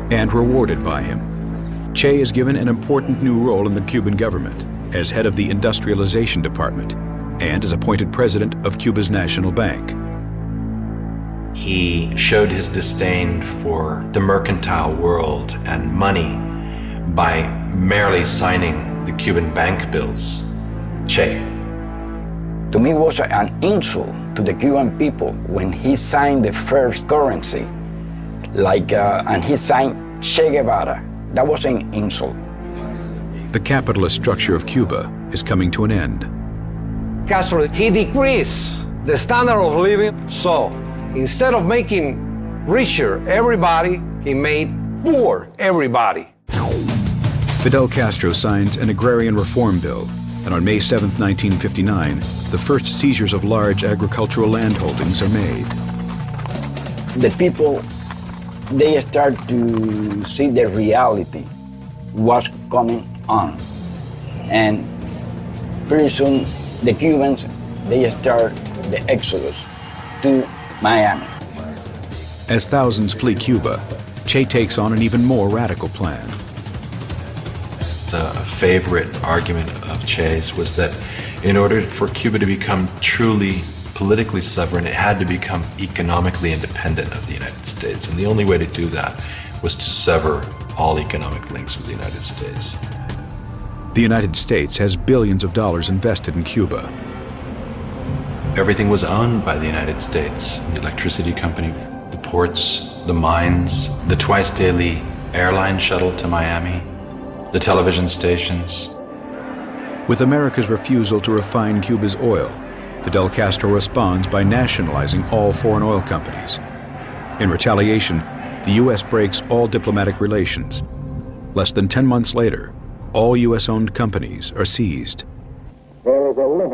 And rewarded by him. Che is given an important new role in the Cuban government as head of the Industrialization Department and is appointed president of Cuba's National Bank. He showed his disdain for the mercantile world and money by merely signing the Cuban bank bills. Che. To me, it was an insult to the Cuban people when he signed the first currency, and he signed Che Guevara. That was an insult. The capitalist structure of Cuba is coming to an end. Castro, he decreased the standard of living, so instead of making richer everybody, he made poor everybody. Fidel Castro signs an agrarian reform bill, and on May 7, 1959, the first seizures of large agricultural landholdings are made. The people, they start to see the reality, what's coming on. And pretty soon, the Cubans, they start the exodus to Miami. As thousands flee Cuba, Che takes on an even more radical plan. A favorite argument of Che's was that in order for Cuba to become truly politically sovereign, it had to become economically independent of the United States. And the only way to do that was to sever all economic links with the United States. The United States has billions of dollars invested in Cuba. Everything was owned by the United States. The electricity company, the ports, the mines, the twice daily airline shuttle to Miami. the television stations. With America's refusal to refine Cuba's oil, Fidel Castro responds by nationalizing all foreign oil companies. In retaliation, the U.S. breaks all diplomatic relations. Less than 10 months later, all U.S.-owned companies are seized.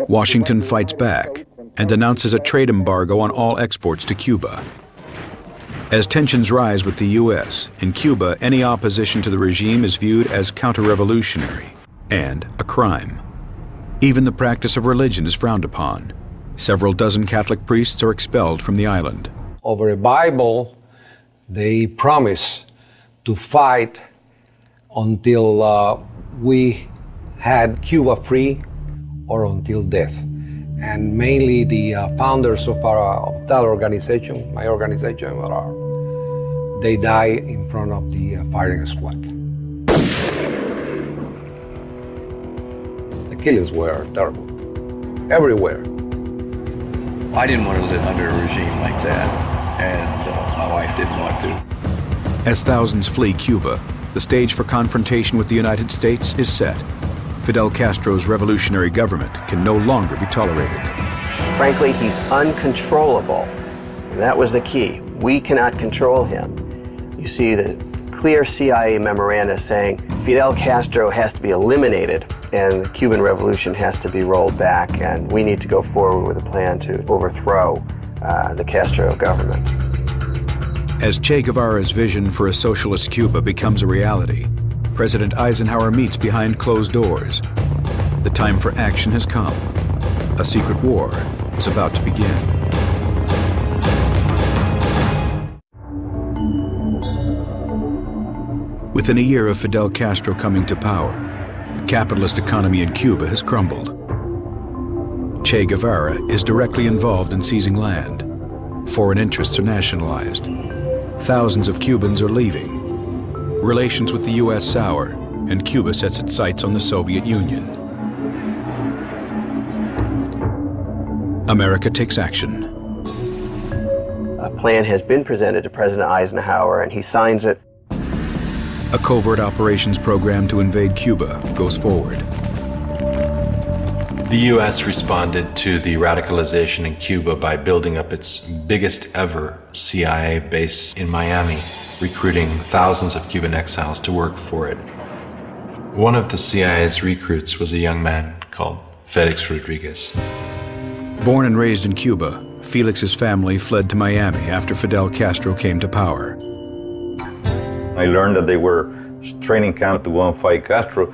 Washington fights back and announces a trade embargo on all exports to Cuba. As tensions rise with the U.S., in Cuba, any opposition to the regime is viewed as counter-revolutionary and a crime. Even the practice of religion is frowned upon. Several dozen Catholic priests are expelled from the island. Over a Bible, they promise to fight until we had Cuba free or until death. And mainly the founders of that organization, my organization, they die in front of the firing squad. The killings were terrible, everywhere. I didn't want to live under a regime like that, and my wife didn't want to. As thousands flee Cuba, the stage for confrontation with the United States is set. Fidel Castro's revolutionary government can no longer be tolerated. Frankly, he's uncontrollable. And that was the key. We cannot control him. You see the clear CIA memoranda saying Fidel Castro has to be eliminated and the Cuban Revolution has to be rolled back, and we need to go forward with a plan to overthrow the Castro government. As Che Guevara's vision for a socialist Cuba becomes a reality, President Eisenhower meets behind closed doors. The time for action has come. A secret war is about to begin. Within a year of Fidel Castro coming to power, the capitalist economy in Cuba has crumbled. Che Guevara is directly involved in seizing land. Foreign interests are nationalized. Thousands of Cubans are leaving. Relations with the U.S. sour, and Cuba sets its sights on the Soviet Union. America takes action. A plan has been presented to President Eisenhower, and he signs it. A covert operations program to invade Cuba goes forward. The U.S. responded to the radicalization in Cuba by building up its biggest ever CIA base in Miami, recruiting thousands of Cuban exiles to work for it. One of the CIA's recruits was a young man called Felix Rodriguez. Born and raised in Cuba, Felix's family fled to Miami after Fidel Castro came to power. I learned that they were training camp to go and fight Castro,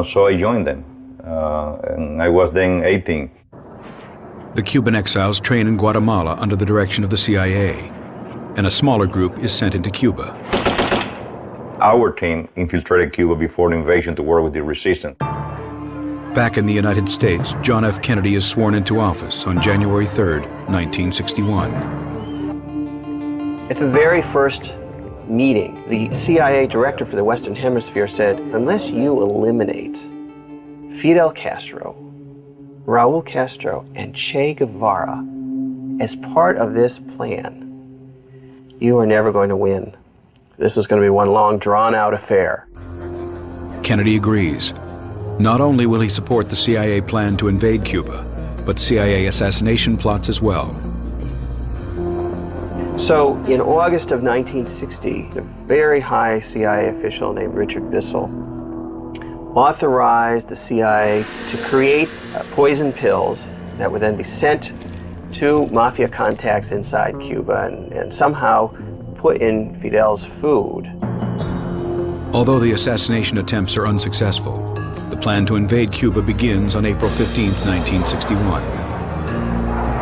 so I joined them. And I was then 18. The Cuban exiles train in Guatemala under the direction of the CIA, and a smaller group is sent into Cuba. Our team infiltrated Cuba before the invasion to work with the resistance. Back in the United States, John F. Kennedy is sworn into office on January 3rd, 1961. At the very first meeting, the CIA director for the Western Hemisphere said, unless you eliminate Fidel Castro, Raul Castro, and Che Guevara as part of this plan, you are never going to win. This is going to be one long, drawn-out affair. Kennedy agrees. Not only will he support the CIA plan to invade Cuba, but CIA assassination plots as well. So, in August of 1960, a very high CIA official named Richard Bissell authorized the CIA to create poison pills that would then be sent to mafia contacts inside Cuba and somehow put in Fidel's food. Although the assassination attempts are unsuccessful, the plan to invade Cuba begins on April 15, 1961.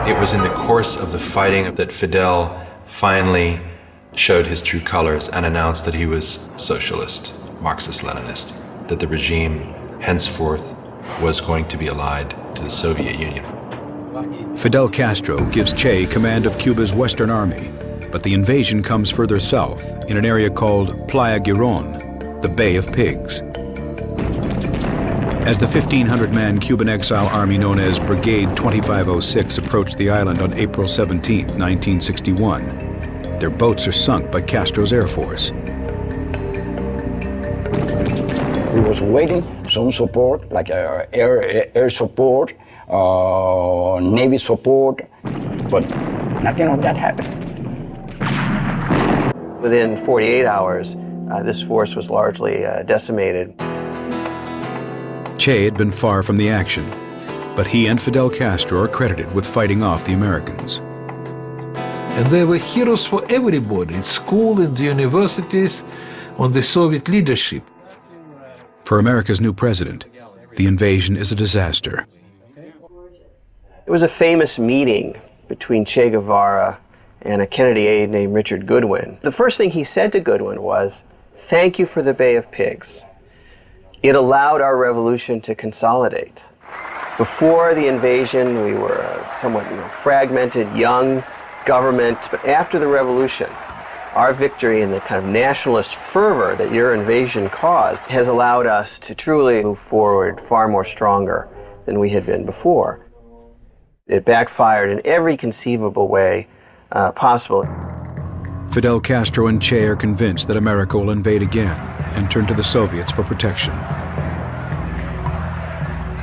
It was in the course of the fighting that Fidel finally showed his true colors and announced that he was socialist, Marxist-Leninist, that the regime henceforth was going to be allied to the Soviet Union. Fidel Castro gives Che command of Cuba's Western Army, but the invasion comes further south in an area called Playa Girón, the Bay of Pigs. As the 1,500-man Cuban exile army known as Brigade 2506 approached the island on April 17, 1961, their boats are sunk by Castro's Air Force. We was waiting some support, like air support, Navy support, but nothing of that happened. Within 48 hours, this force was largely decimated. Che had been far from the action, but he and Fidel Castro are credited with fighting off the Americans. And they were heroes for everybody, in school, in the universities, on the Soviet leadership. For America's new president, the invasion is a disaster. It was a famous meeting between Che Guevara and a Kennedy aide named Richard Goodwin. The first thing he said to Goodwin was, "Thank you for the Bay of Pigs. It allowed our revolution to consolidate." Before the invasion, we were a somewhat fragmented, young government, but after the revolution, our victory and the kind of nationalist fervor that your invasion caused has allowed us to truly move forward far more stronger than we had been before. It backfired in every conceivable way possible. Fidel Castro and Che are convinced that America will invade again and turn to the Soviets for protection.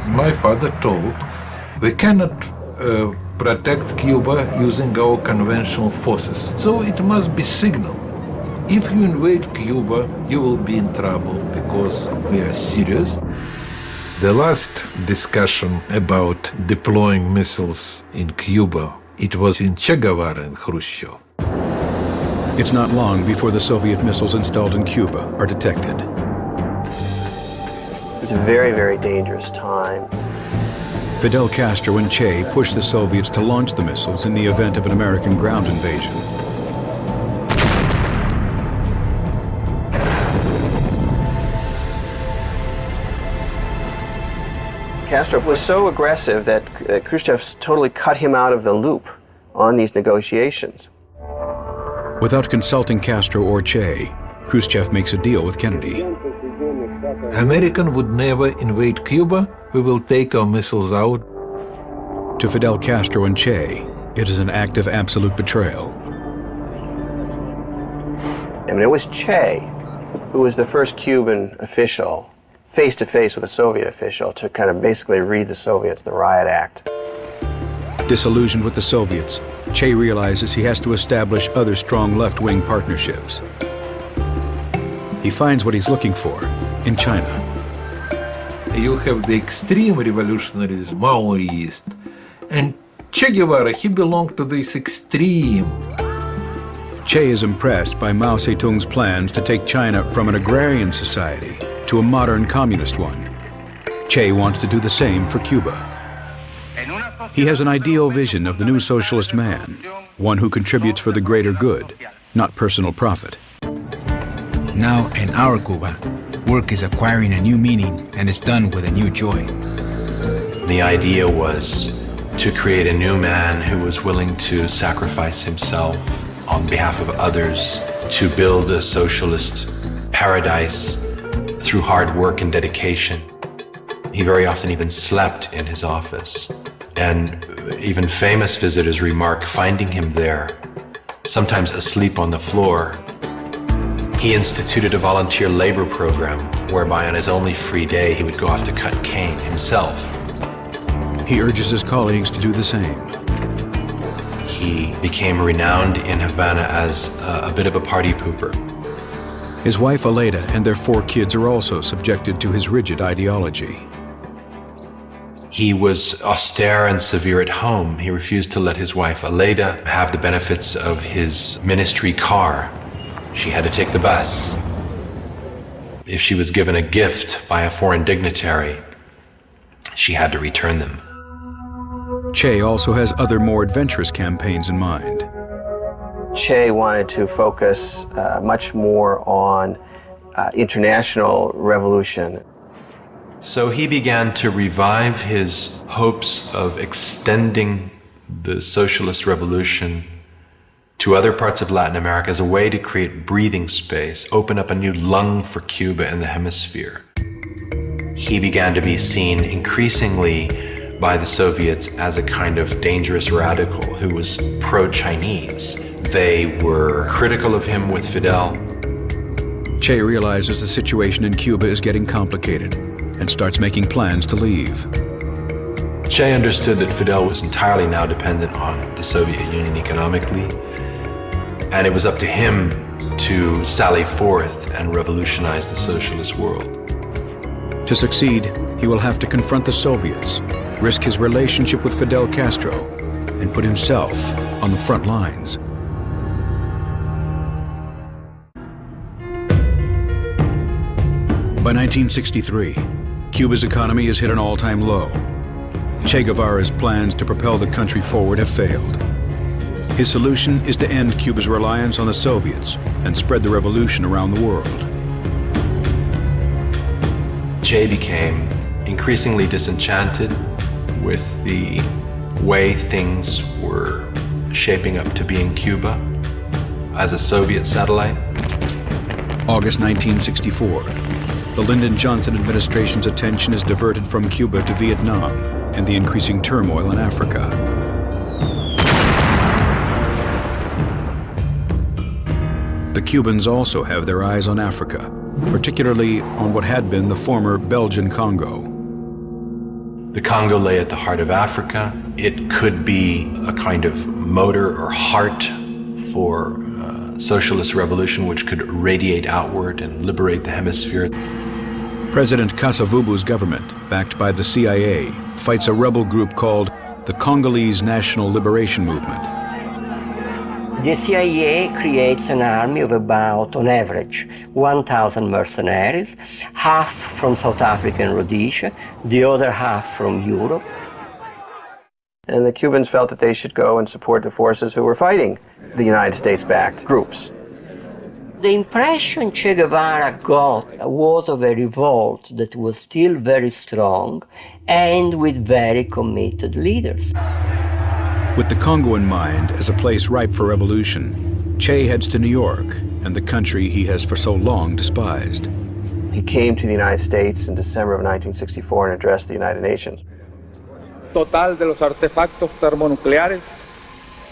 My father told, we cannot protect Cuba using our conventional forces. So it must be signal. If you invade Cuba, you will be in trouble because we are serious. The last discussion about deploying missiles in Cuba, it was in Che Guevara and Khrushchev. It's not long before the Soviet missiles installed in Cuba are detected. It's a very, very dangerous time. Fidel Castro and Che pushed the Soviets to launch the missiles in the event of an American ground invasion. Castro was so aggressive that Khrushchev totally cut him out of the loop on these negotiations. Without consulting Castro or Che, Khrushchev makes a deal with Kennedy. American would never invade Cuba. We will take our missiles out. To Fidel Castro and Che, it is an act of absolute betrayal. I mean, it was Che who was the first Cuban official, face-to-face with a Soviet official, to kind of basically read the Soviets the riot act. Disillusioned with the Soviets, Che realizes he has to establish other strong left-wing partnerships. He finds what he's looking for in China. You have the extreme revolutionaries, Maoist, and Che Guevara, he belonged to this extreme. Che is impressed by Mao Zedong's plans to take China from an agrarian society to a modern communist one. Che wants to do the same for Cuba. He has an ideal vision of the new socialist man, one who contributes for the greater good, not personal profit. Now, in our Cuba, work is acquiring a new meaning and is done with a new joy. The idea was to create a new man who was willing to sacrifice himself on behalf of others, to build a socialist paradise through hard work and dedication. He very often even slept in his office. And even famous visitors remark finding him there, sometimes asleep on the floor. He instituted a volunteer labor program whereby on his only free day he would go off to cut cane himself. He urges his colleagues to do the same. He became renowned in Havana as a bit of a party pooper. His wife Aleida and their 4 kids are also subjected to his rigid ideology. He was austere and severe at home. He refused to let his wife Aleida have the benefits of his ministry car. She had to take the bus. If she was given a gift by a foreign dignitary, she had to return them. Che also has other more adventurous campaigns in mind. Che wanted to focus much more on international revolution. So he began to revive his hopes of extending the socialist revolution to other parts of Latin America as a way to create breathing space, open up a new lung for Cuba in the hemisphere. He began to be seen increasingly by the Soviets as a kind of dangerous radical who was pro-Chinese. They were critical of him with Fidel. Che realizes the situation in Cuba is getting complicated and starts making plans to leave. Che understood that Fidel was entirely now dependent on the Soviet Union economically, and it was up to him to sally forth and revolutionize the socialist world. To succeed, he will have to confront the Soviets, risk his relationship with Fidel Castro, and put himself on the front lines. By 1963, Cuba's economy has hit an all-time low. Che Guevara's plans to propel the country forward have failed. His solution is to end Cuba's reliance on the Soviets and spread the revolution around the world. Che became increasingly disenchanted with the way things were shaping up to be in Cuba as a Soviet satellite. August 1964. The Lyndon Johnson administration's attention is diverted from Cuba to Vietnam and the increasing turmoil in Africa. The Cubans also have their eyes on Africa, particularly on what had been the former Belgian Congo. The Congo lay at the heart of Africa. It could be a kind of motor or heart for socialist revolution which could radiate outward and liberate the hemisphere. President Kasavubu's government, backed by the CIA, fights a rebel group called the Congolese National Liberation Movement. The CIA creates an army of about, on average, 1,000 mercenaries, half from South Africa and Rhodesia, the other half from Europe. And the Cubans felt that they should go and support the forces who were fighting the United States-backed groups. The impression Che Guevara got was of a revolt that was still very strong and with very committed leaders. With the Congo in mind as a place ripe for revolution, Che heads to New York and the country he has for so long despised. He came to the United States in December of 1964 and addressed the United Nations. Total de los artefactos termonucleares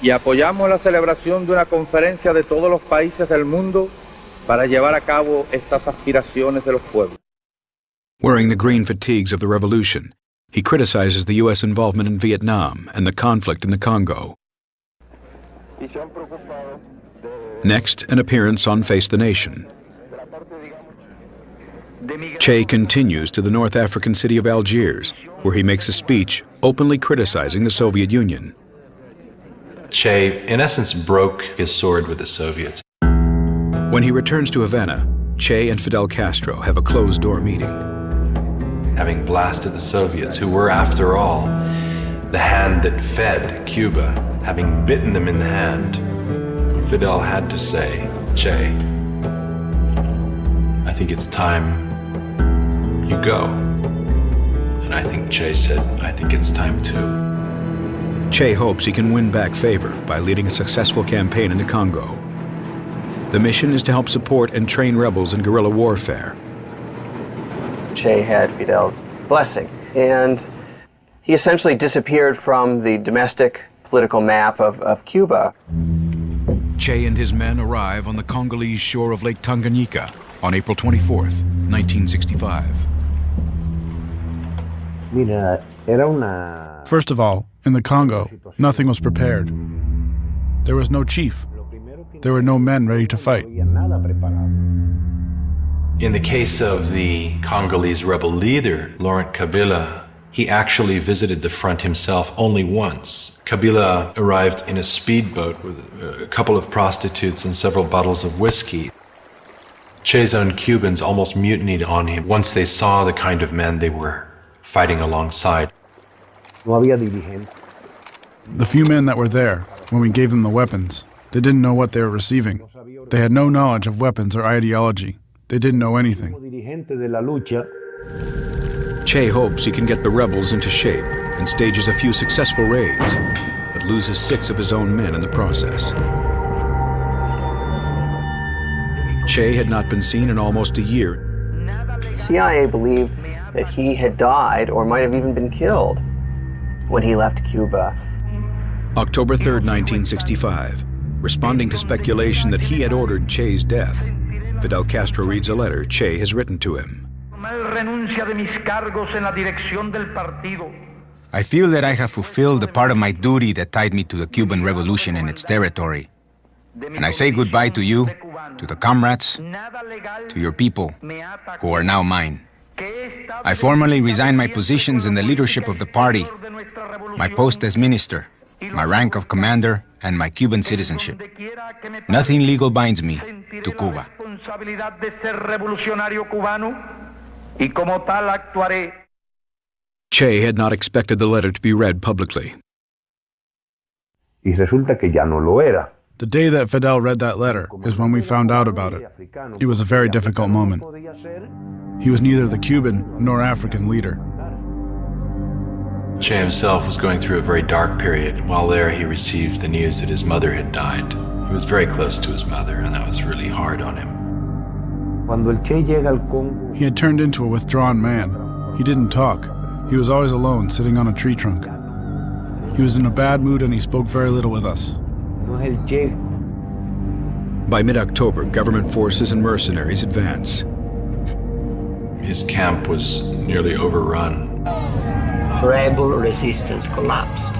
y apoyamos la celebración de una conferencia de todos los países del mundo para llevar a cabo estas aspiraciones de los pueblos. Wearing the green fatigues of the revolution, he criticizes the U.S. involvement in Vietnam and the conflict in the Congo. Next, an appearance on Face the Nation. Che continues to the North African city of Algiers, where he makes a speech openly criticizing the Soviet Union. Che, in essence, broke his sword with the Soviets. When he returns to Havana, Che and Fidel Castro have a closed-door meeting. Having blasted the Soviets, who were, after all, the hand that fed Cuba, having bitten them in the hand, Fidel had to say, Che, I think it's time you go. And I think Che said, I think it's time too. Che hopes he can win back favor by leading a successful campaign in the Congo. The mission is to help support and train rebels in guerrilla warfare. Che had Fidel's blessing, and he essentially disappeared from the domestic political map of Cuba. Che and his men arrive on the Congolese shore of Lake Tanganyika on April 24th, 1965. First of all, in the Congo, nothing was prepared. There was no chief. There were no men ready to fight. In the case of the Congolese rebel leader, Laurent Kabila, he actually visited the front himself only once. Kabila arrived in a speedboat with a couple of prostitutes and several bottles of whiskey. Che's own Cubans almost mutinied on him once they saw the kind of men they were fighting alongside. The few men that were there, when we gave them the weapons, they didn't know what they were receiving. They had no knowledge of weapons or ideology. They didn't know anything. Che hopes he can get the rebels into shape and stages a few successful raids, but loses 6 of his own men in the process. Che had not been seen in almost a year. CIA believed that he had died or might have even been killed when he left Cuba. October 3rd, 1965, responding to speculation that he had ordered Che's death, Fidel Castro reads a letter Che has written to him. I feel that I have fulfilled the part of my duty that tied me to the Cuban Revolution and its territory. And I say goodbye to you, to the comrades, to your people, who are now mine. I formally resign my positions in the leadership of the party, my post as minister, my rank of commander, and my Cuban citizenship. Nothing legal binds me to Cuba. Che had not expected the letter to be read publicly. Y resulta que ya no lo era. The day that Fidel read that letter is when we found out about it. It was a very difficult moment. He was neither the Cuban nor African leader. Che himself was going through a very dark period. While there, he received the news that his mother had died. He was very close to his mother, and that was really hard on him. He had turned into a withdrawn man. He didn't talk. He was always alone, sitting on a tree trunk. He was in a bad mood and he spoke very little with us. By mid-October, government forces and mercenaries advance. His camp was nearly overrun. Rebel resistance collapsed.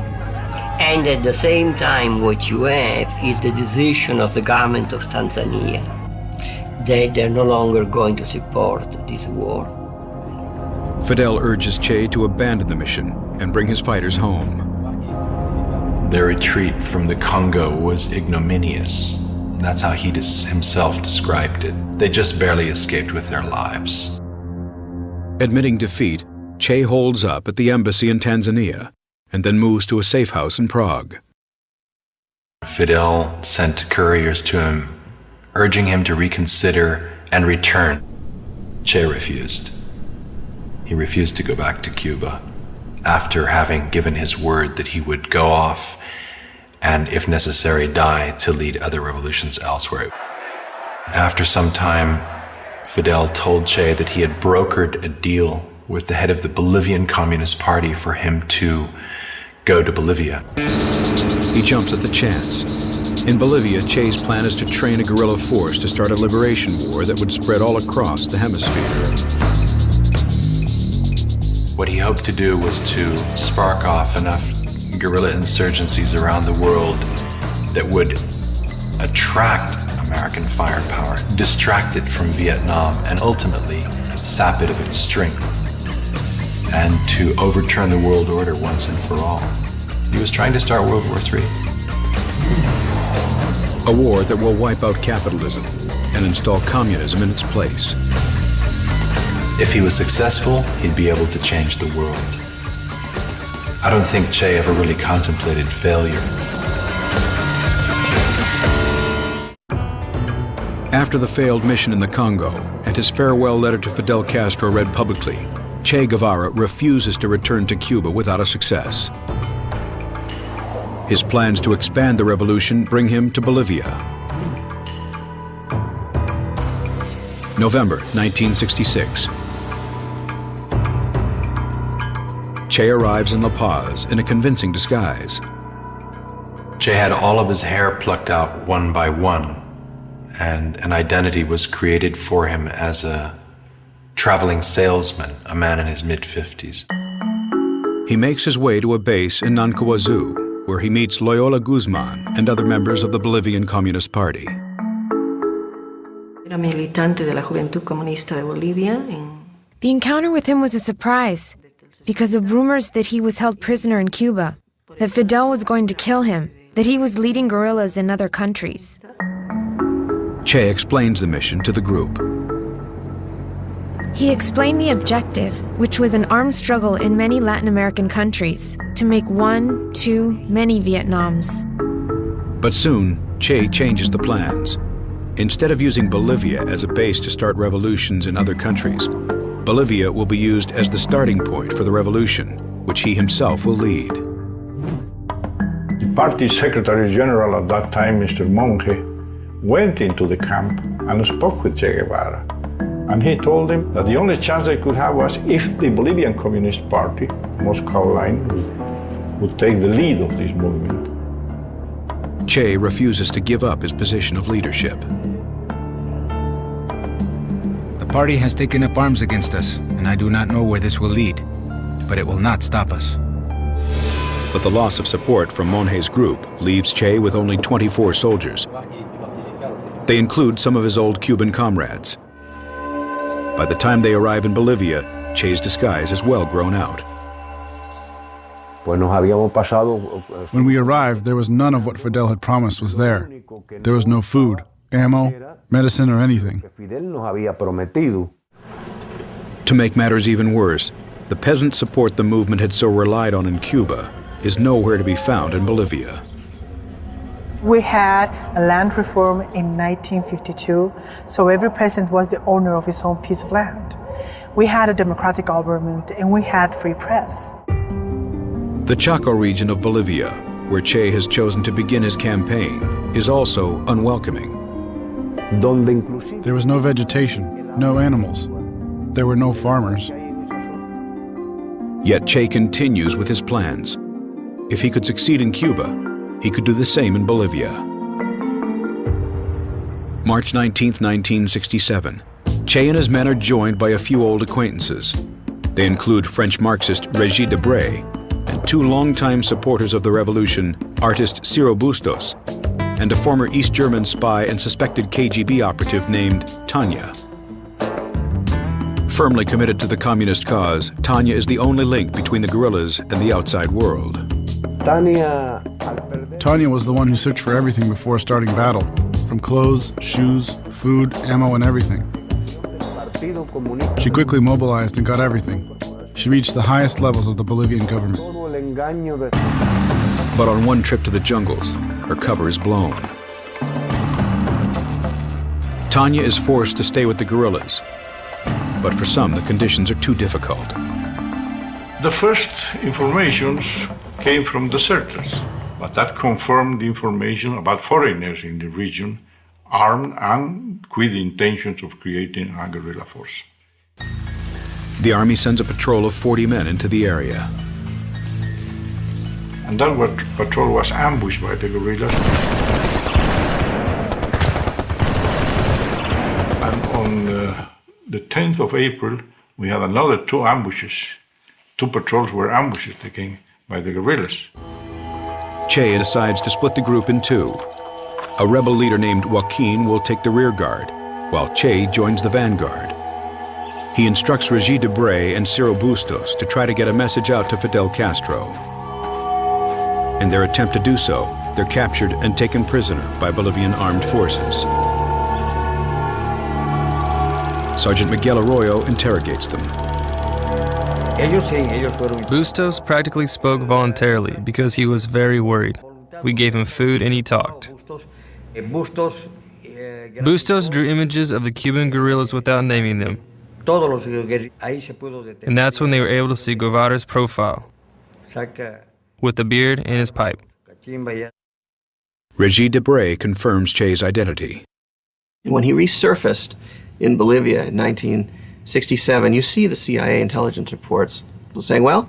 And at the same time, what you have is the decision of the government of Tanzania that they're no longer going to support this war. Fidel urges Che to abandon the mission and bring his fighters home. Their retreat from the Congo was ignominious. That's how he himself described it. They just barely escaped with their lives. Admitting defeat, Che holds up at the embassy in Tanzania and then moves to a safe house in Prague. Fidel sent couriers to him, urging him to reconsider and return. Che refused. He refused to go back to Cuba after having given his word that he would go off and, if necessary, die to lead other revolutions elsewhere. After some time, Fidel told Che that he had brokered a deal with the head of the Bolivian Communist Party for him to go to Bolivia. He jumps at the chance. In Bolivia, Che's plan is to train a guerrilla force to start a liberation war that would spread all across the hemisphere. What he hoped to do was to spark off enough guerrilla insurgencies around the world that would attract American firepower, distract it from Vietnam, and ultimately sap it of its strength, and to overturn the world order once and for all. He was trying to start World War III. A war that will wipe out capitalism and install communism in its place. If he was successful, he'd be able to change the world. I don't think Che ever really contemplated failure. After the failed mission in the Congo and his farewell letter to Fidel Castro read publicly, Che Guevara refuses to return to Cuba without a success. His plans to expand the revolution bring him to Bolivia. November 1966. Che arrives in La Paz in a convincing disguise. Che had all of his hair plucked out one by one, and an identity was created for him as a traveling salesman, a man in his mid-50s. He makes his way to a base in Nancuazú, where he meets Loyola Guzman and other members of the Bolivian Communist Party. Era militante de la Juventud Comunista de Bolivia. The encounter with him was a surprise because of rumors that he was held prisoner in Cuba, that Fidel was going to kill him, that he was leading guerrillas in other countries. Che explains the mission to the group. He explained the objective, which was an armed struggle in many Latin American countries, to make one, two, many Vietnams. But soon, Che changes the plans. Instead of using Bolivia as a base to start revolutions in other countries, Bolivia will be used as the starting point for the revolution, which he himself will lead. The party secretary general at that time, Mr. Monge, went into the camp and spoke with Che Guevara. And he told him that the only chance they could have was if the Bolivian Communist Party, Moscow line, would take the lead of this movement. Che refuses to give up his position of leadership. party has taken up arms against us, and I do not know where this will lead, but it will not stop us. But the loss of support from Monge's group leaves Che with only 24 soldiers. They include some of his old Cuban comrades. By the time they arrive in Bolivia, Che's disguise is well grown out. When we arrived, there was none of what Fidel had promised was there. There was no food, ammo, medicine, or anything. To make matters even worse, the peasant support the movement had so relied on in Cuba is nowhere to be found in Bolivia. We had a land reform in 1952, so every peasant was the owner of his own piece of land. We had a democratic government and we had free press. The Chaco region of Bolivia, where Che has chosen to begin his campaign, is also unwelcoming. There was no vegetation, no animals. There were no farmers. Yet Che continues with his plans. If he could succeed in Cuba, he could do the same in Bolivia. March 19, 1967. Che and his men are joined by a few old acquaintances. They include French Marxist Regis Debray and two longtime supporters of the revolution, artist Ciro Bustos, and a former East German spy and suspected KGB operative named Tanya. Firmly committed to the communist cause, Tanya is the only link between the guerrillas and the outside world. Tanya was the one who searched for everything before starting battle, from clothes, shoes, food, ammo, and everything. She quickly mobilized and got everything. She reached the highest levels of the Bolivian government. But on one trip to the jungles, her cover is blown. Tanya is forced to stay with the guerrillas, but for some, the conditions are too difficult. The first informations came from deserters, but that confirmed the information about foreigners in the region, armed and with the intentions of creating a guerrilla force. The army sends a patrol of 40 men into the area. And that patrol was ambushed by the guerrillas. And on the 10th of April, we had another two ambushes. Two patrols were ambushed again by the guerrillas. Che decides to split the group in two. A rebel leader named Joaquin will take the rear guard, while Che joins the vanguard. He instructs Regis Debray and Ciro Bustos to try to get a message out to Fidel Castro. In their attempt to do so, they're captured and taken prisoner by Bolivian armed forces. Sergeant Miguel Arroyo interrogates them. Bustos practically spoke voluntarily because he was very worried. We gave him food and he talked. Bustos drew images of the Cuban guerrillas without naming them. And that's when they were able to see Guevara's profile, with the beard and his pipe. Regis Debray confirms Che's identity. When he resurfaced in Bolivia in 1967, you see the CIA intelligence reports saying, well,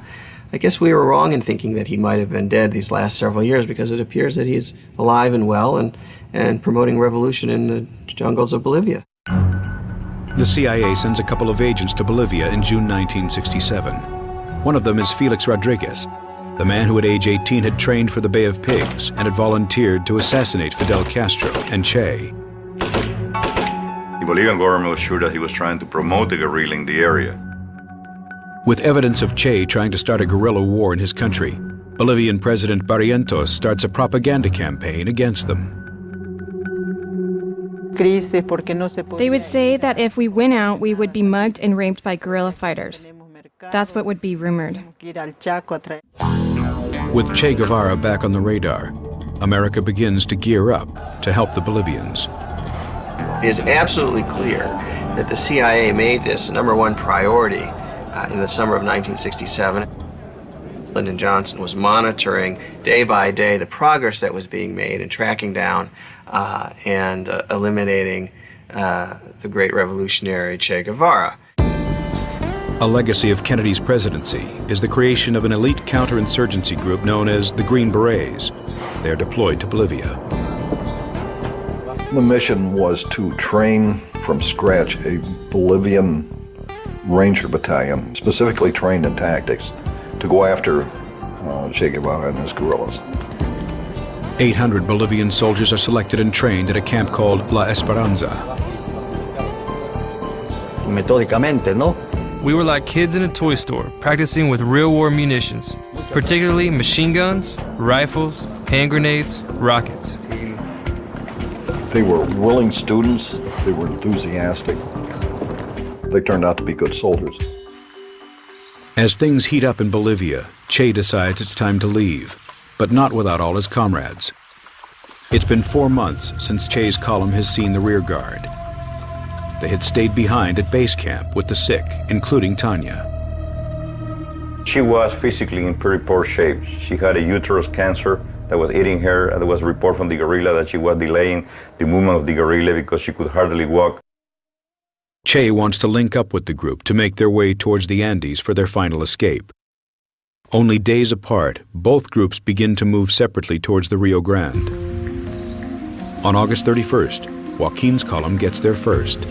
I guess we were wrong in thinking that he might have been dead these last several years, because it appears that he's alive and well and promoting revolution in the jungles of Bolivia. The CIA sends a couple of agents to Bolivia in June 1967. One of them is Felix Rodriguez, the man who at age 18 had trained for the Bay of Pigs and had volunteered to assassinate Fidel Castro and Che. The Bolivian government was sure that he was trying to promote the guerrilla in the area. With evidence of Che trying to start a guerrilla war in his country, Bolivian President Barrientos starts a propaganda campaign against them. They would say that if we went out, we would be mugged and raped by guerrilla fighters. That's what would be rumored. With Che Guevara back on the radar, America begins to gear up to help the Bolivians. It is absolutely clear that the CIA made this #1 priority in the summer of 1967. Lyndon Johnson was monitoring day by day the progress that was being made and tracking down and eliminating the great revolutionary Che Guevara. A legacy of Kennedy's presidency is the creation of an elite counterinsurgency group known as the Green Berets. They are deployed to Bolivia. The mission was to train from scratch a Bolivian Ranger battalion, specifically trained in tactics, to go after Che Guevara and his guerrillas. 800 Bolivian soldiers are selected and trained at a camp called La Esperanza. Metódicamente, ¿no? We were like kids in a toy store, practicing with real war munitions, particularly machine guns, rifles, hand grenades, rockets. They were willing students, they were enthusiastic. They turned out to be good soldiers. As things heat up in Bolivia, Che decides it's time to leave, but not without all his comrades. It's been 4 months since Che's column has seen the rear guard. They had stayed behind at base camp with the sick, including Tanya. She was physically in pretty poor shape. She had a uterus cancer that was eating her, and there was a report from the guerrilla that she was delaying the movement of the guerrilla because she could hardly walk. Che wants to link up with the group to make their way towards the Andes for their final escape. Only days apart, both groups begin to move separately towards the Rio Grande. On August 31st, Joaquin's column gets there first.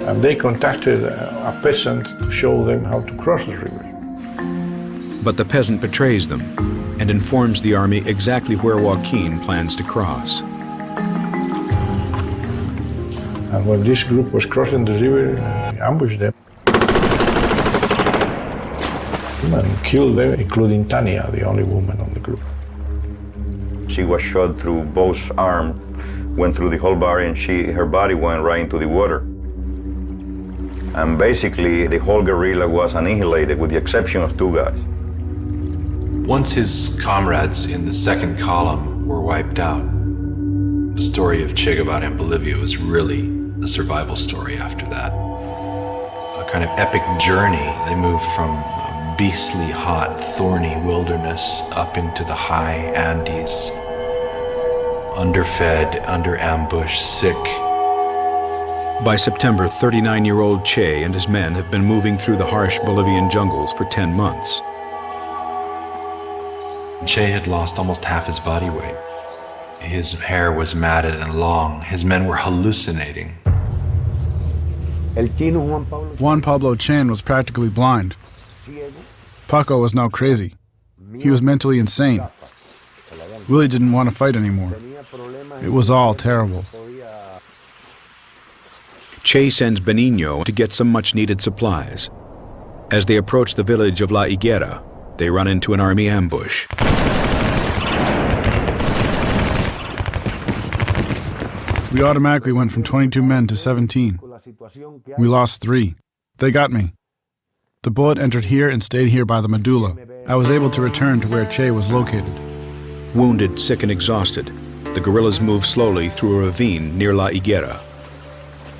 And they contacted a peasant to show them how to cross the river. But the peasant betrays them and informs the army exactly where Joaquin plans to cross. And when this group was crossing the river, he ambushed them and killed them, including Tanya, the only woman on the group. She was shot through both arms, went through the whole body, and her body went right into the water. And basically, the whole guerrilla was annihilated with the exception of 2 guys. Once his comrades in the second column were wiped out, the story of Che Guevara in Bolivia was really a survival story after that. A kind of epic journey. They moved from a beastly hot, thorny wilderness up into the high Andes, underfed, under ambush, sick. By September, 39-year-old Che and his men have been moving through the harsh Bolivian jungles for 10 months. Che had lost almost half his body weight. His hair was matted and long. His men were hallucinating. Juan Pablo Chan was practically blind. Paco was now crazy. He was mentally insane. Willie didn't want to fight anymore. It was all terrible. Che sends Benigno to get some much-needed supplies. As they approach the village of La Higuera, they run into an army ambush. We automatically went from 22 men to 17. We lost 3. They got me. The bullet entered here and stayed here by the medulla. I was able to return to where Che was located. Wounded, sick, and exhausted, the guerrillas move slowly through a ravine near La Higuera.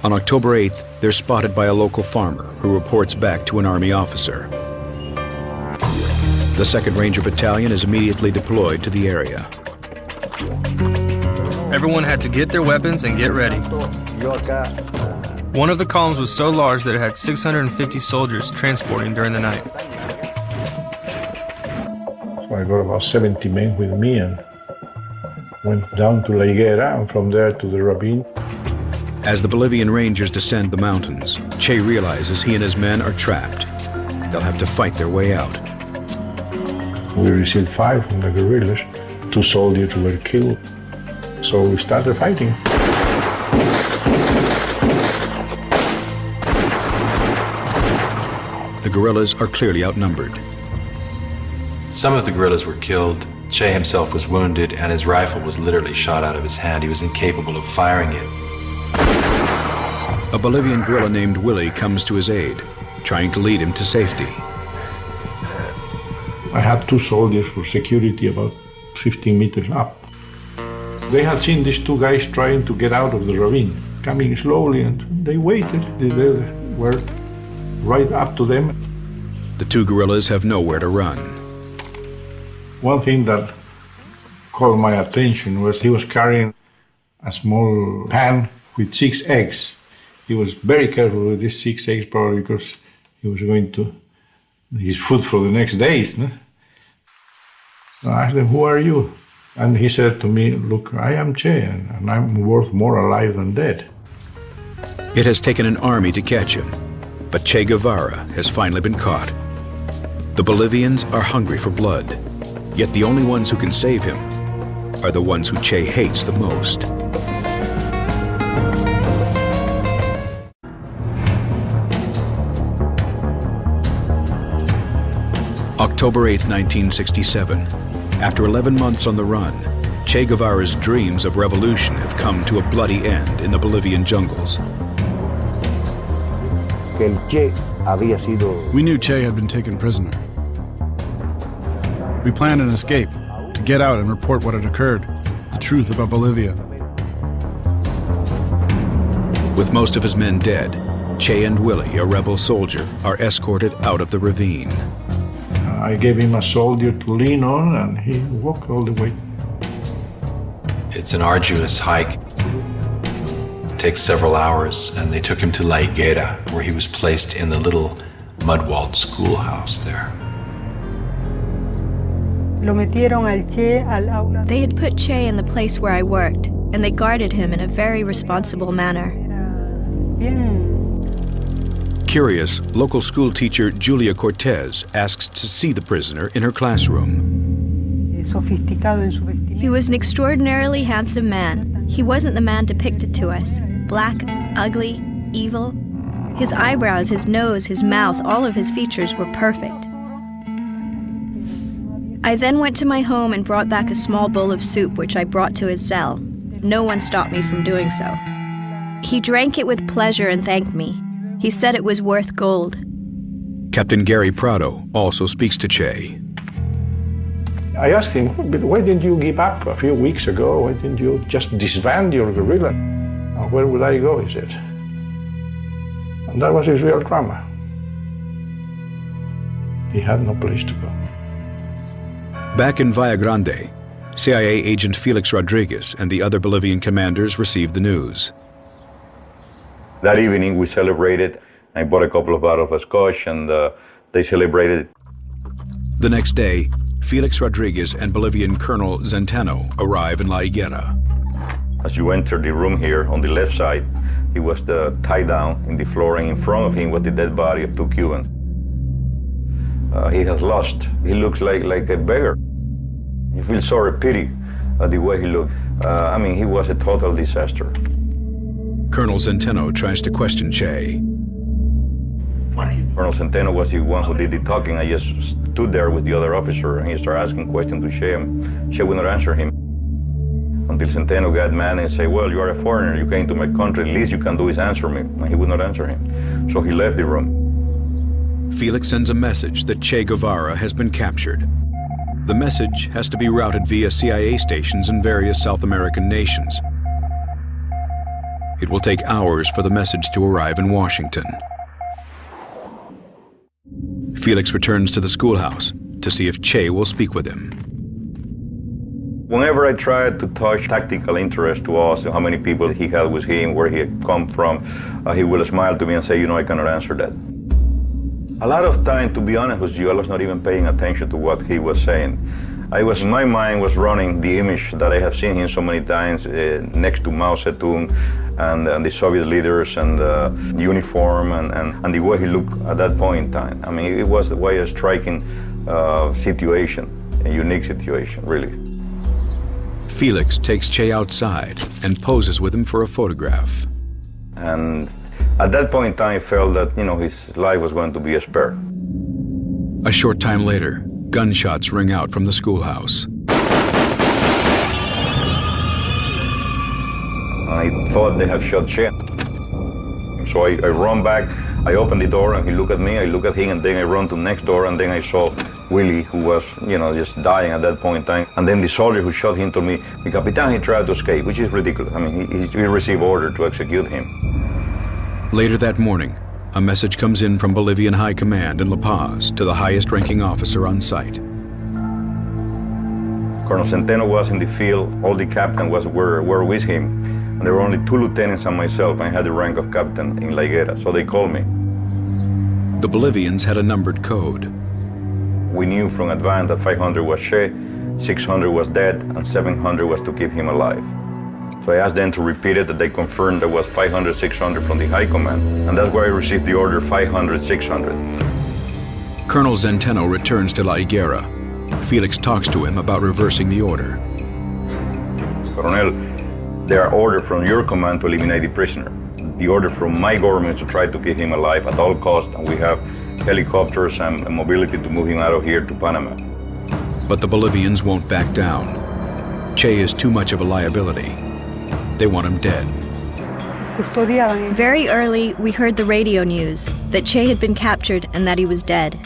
On October 8th, they're spotted by a local farmer who reports back to an army officer. The 2nd Ranger Battalion is immediately deployed to the area. Everyone had to get their weapons and get ready. One of the columns was so large that it had 650 soldiers transporting during the night. So I got about 70 men with me and went down to La Higuera and from there to the ravine. As the Bolivian Rangers descend the mountains, Che realizes he and his men are trapped. They'll have to fight their way out. We received 5 from the guerrillas. 2 soldiers were killed. So we started fighting. The guerrillas are clearly outnumbered. Some of the guerrillas were killed. Che himself was wounded, and his rifle was literally shot out of his hand. He was incapable of firing it. A Bolivian guerrilla named Willie comes to his aid, trying to lead him to safety. I had 2 soldiers for security about 15 meters up. They had seen these 2 guys trying to get out of the ravine, coming slowly, and they waited. They were right up to them. The 2 guerrillas have nowhere to run. One thing that caught my attention was he was carrying a small pan with 6 eggs. He was very careful with these 6 eggs, probably because he was going to his food for the next days. No? So I asked him, "Who are you?" And he said to me, "Look, I am Che, and I'm worth more alive than dead." It has taken an army to catch him, but Che Guevara has finally been caught. The Bolivians are hungry for blood, yet the only ones who can save him are the ones who Che hates the most. October 8, 1967. After 11 months on the run, Che Guevara's dreams of revolution have come to a bloody end in the Bolivian jungles. We knew Che had been taken prisoner. We planned an escape, to get out and report what had occurred, the truth about Bolivia. With most of his men dead, Che and Willie, a rebel soldier, are escorted out of the ravine. I gave him a soldier to lean on, and he walked all the way. It's an arduous hike. It takes several hours, and they took him to La Higuera, where he was placed in the little mud-walled schoolhouse there. They had put Che in the place where I worked, and they guarded him in a very responsible manner. Curious, local school teacher Julia Cortez asks to see the prisoner in her classroom. He was an extraordinarily handsome man. He wasn't the man depicted to us. Black, ugly, evil. His eyebrows, his nose, his mouth, all of his features were perfect. I then went to my home and brought back a small bowl of soup, which I brought to his cell. No one stopped me from doing so. He drank it with pleasure and thanked me. He said it was worth gold. Captain Gary Prado also speaks to Che. I asked him, why didn't you give up a few weeks ago? Why didn't you just disband your guerrilla? And where would I go, he said. And that was his real drama. He had no place to go. Back in Valle Grande, CIA agent Felix Rodriguez and the other Bolivian commanders received the news. That evening we celebrated. I bought a couple of bottles of scotch, and they celebrated. The next day, Felix Rodriguez and Bolivian Colonel Zenteno arrive in La Higuera. As you enter the room here, on the left side, he was tied down in the floor, and in front of him was the dead body of two Cubans. He has lost. He looks like a beggar. You feel sorry, pity the way he looked. I mean, he was a total disaster. Colonel Zenteno tries to question Che. Colonel Zenteno was the one who did the talking. I just stood there with the other officer, and he started asking questions to Che, and Che would not answer him. Until Zenteno got mad and said, well, you are a foreigner, you came to my country, the least you can do is answer me. And he would not answer him. So he left the room. Felix sends a message that Che Guevara has been captured. The message has to be routed via CIA stations in various South American nations. It will take hours for the message to arrive in Washington. Felix returns to the schoolhouse to see if Che will speak with him. Whenever I tried to touch tactical interest to us, how many people he had with him, where he had come from, he would smile to me and say, you know, I cannot answer that. A lot of time, to be honest with you, I was not even paying attention to what he was saying. My mind was running the image that I have seen him so many times next to Mao Zedong and the Soviet leaders and the uniform and the way he looked at that point in time. I mean, it was quite a striking situation, a unique situation, really. Felix takes Che outside and poses with him for a photograph. And at that point in time, I felt that, you know, his life was going to be spared. A short time later, gunshots ring out from the schoolhouse. I thought they had shot Che. So I run back, I open the door, and he looked at me, I look at him, and then I run to the next door, and then I saw Willie, who was, you know, just dying at that point in time. And then the soldier who shot him told me, the Capitan, he tried to escape, which is ridiculous. I mean, he received order to execute him. Later that morning, a message comes in from Bolivian High Command in La Paz to the highest-ranking officer on site. Colonel Zenteno was in the field, all the captains were with him, and there were only 2 lieutenants and myself. I had the rank of captain in La Higuera, so they called me. The Bolivians had a numbered code. We knew from advance that 500 was Che, 600 was dead, and 700 was to keep him alive. So I asked them to repeat it, that they confirmed there was 500, 600 from the high command. And that's where I received the order 500, 600. Colonel Centeno returns to La Higuera. Felix talks to him about reversing the order. Colonel, there are orders from your command to eliminate the prisoner. The order from my government is to try to keep him alive at all costs, and we have helicopters and mobility to move him out of here to Panama. But the Bolivians won't back down. Che is too much of a liability. They want him dead. Very early, we heard the radio news that Che had been captured and that he was dead.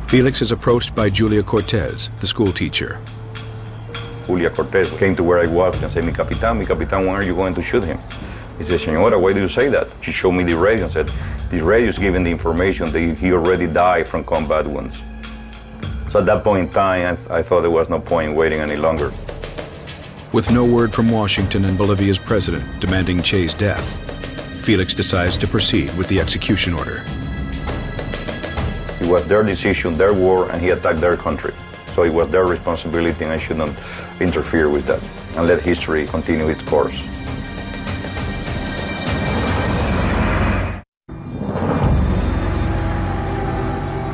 Felix is approached by Julia Cortez, the school teacher. Julia Cortez came to where I was and said, mi capitán, when are you going to shoot him? He said, Señora, why do you say that? She showed me the radio and said, the radio is giving the information that he already died from combat wounds. So at that point in time, I thought there was no point in waiting any longer. With no word from Washington and Bolivia's president demanding Che's death, Felix decides to proceed with the execution order. It was their decision, their war, and he attacked their country. So it was their responsibility, and I should not interfere with that and let history continue its course.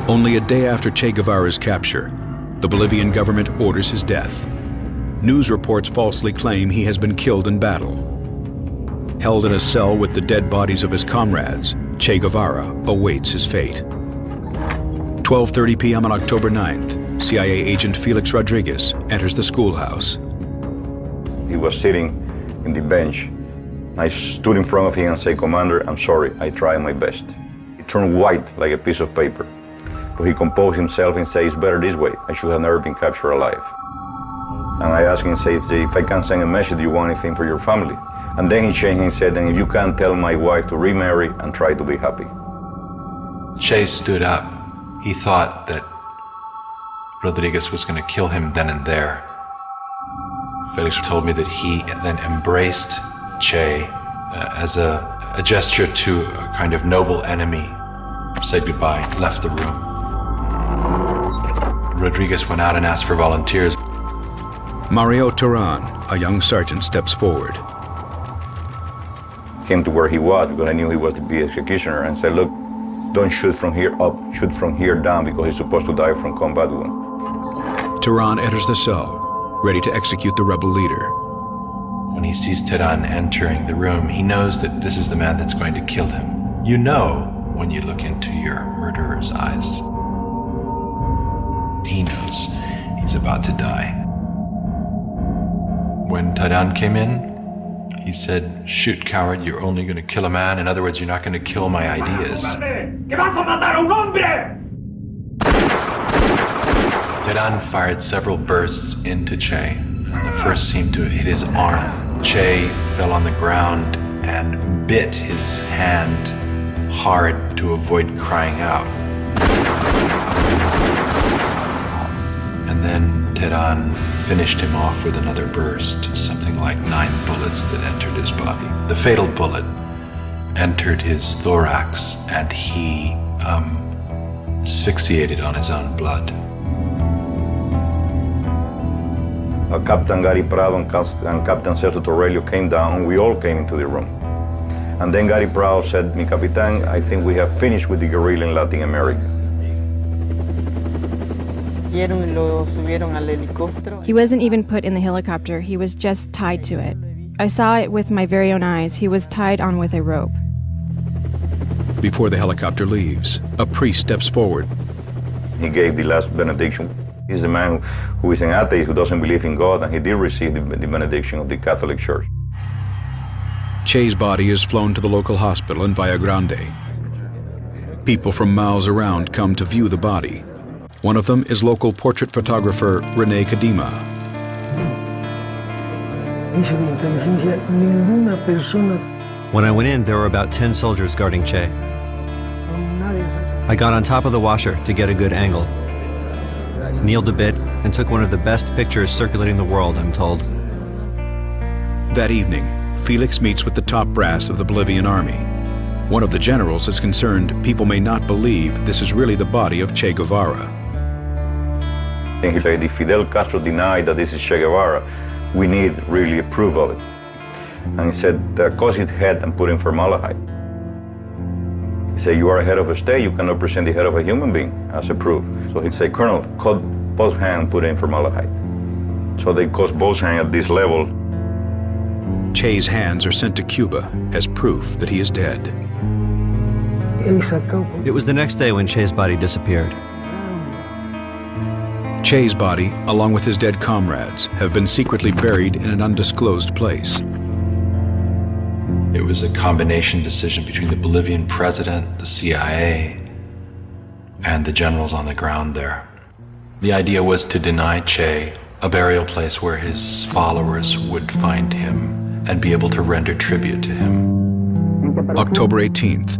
Only a day after Che Guevara's capture, the Bolivian government orders his death. News reports falsely claim he has been killed in battle. Held in a cell with the dead bodies of his comrades, Che Guevara awaits his fate. 12:30 p.m. on October 9th, CIA agent Felix Rodriguez enters the schoolhouse. He was sitting in the bench. I stood in front of him and said, Commander, I'm sorry, I tried my best. He turned white like a piece of paper. But he composed himself and said, it's better this way. I should have never been captured alive. And I asked him, say, if I can send a message, do you want anything for your family? And then he changed and said, and if you can, tell my wife to remarry and try to be happy. Che stood up. He thought that Rodriguez was going to kill him then and there. Felix told me that he then embraced Che as a gesture to a kind of noble enemy, said goodbye, left the room. Rodriguez went out and asked for volunteers. Mario Turan, a young sergeant, steps forward. Came to where he was because I knew he was to be executioner and said, look, don't shoot from here up, shoot from here down because he's supposed to die from combat wound. Turan enters the cell, ready to execute the rebel leader. When he sees Turan entering the room, he knows that this is the man that's going to kill him. You know when you look into your murderer's eyes. He knows he's about to die. When Turan came in, he said, shoot, coward, you're only going to kill a man. In other words, you're not going to kill my ideas. Turan fired several bursts into Che, and the first seemed to hit his arm. Che fell on the ground and bit his hand hard to avoid crying out. And then Turan finished him off with another burst, something like 9 bullets that entered his body. The fatal bullet entered his thorax, and he asphyxiated on his own blood. Captain Gary Prado and Captain Celso Torrelio came down. We all came into the room. And then Gary Prado said, Mi Capitan, I think we have finished with the guerrilla in Latin America. He wasn't even put in the helicopter, he was just tied to it. I saw it with my very own eyes. He was tied on with a rope. Before the helicopter leaves, a priest steps forward. He gave the last benediction. He's the man who is an atheist, who doesn't believe in God, and he did receive the benediction of the Catholic Church. Che's body is flown to the local hospital in Valle Grande. People from miles around come to view the body. One of them is local portrait photographer Rene Kadima. When I went in, there were about 10 soldiers guarding Che. I got on top of the washer to get a good angle, kneeled a bit, and took one of the best pictures circulating the world, I'm told. That evening, Felix meets with the top brass of the Bolivian army. One of the generals is concerned people may not believe this is really the body of Che Guevara. And he said, if Fidel Castro denied that this is Che Guevara, we need really a proof of it. And he said, cut his head and put in formaldehyde. He said, you are a head of a state, you cannot present the head of a human being as a proof. So he said, Colonel, cut both hands and put in formaldehyde. So they cut both hands at this level. Che's hands are sent to Cuba as proof that he is dead. It was the next day when Che's body disappeared. Che's body, along with his dead comrades, have been secretly buried in an undisclosed place. It was a combination decision between the Bolivian president, the CIA, and the generals on the ground there. The idea was to deny Che a burial place where his followers would find him and be able to render tribute to him. October 18th,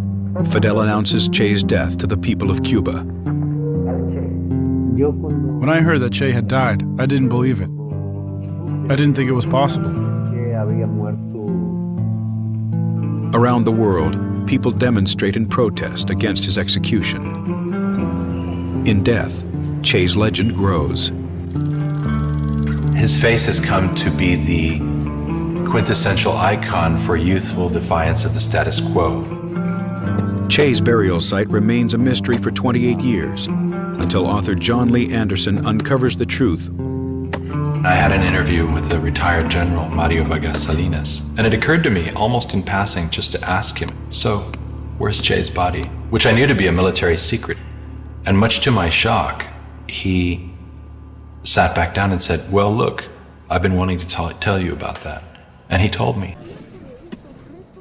Fidel announces Che's death to the people of Cuba. When I heard that Che had died, I didn't believe it. I didn't think it was possible. Around the world, people demonstrate in protest against his execution. In death, Che's legend grows. His face has come to be the quintessential icon for youthful defiance of the status quo. Che's burial site remains a mystery for 28 years, until author John Lee Anderson uncovers the truth. I had an interview with the retired general, Mario Vargas Salinas, and it occurred to me, almost in passing, just to ask him, so, where's Che's body? Which I knew to be a military secret. And much to my shock, he sat back down and said, well, look, I've been wanting to tell you about that. And he told me.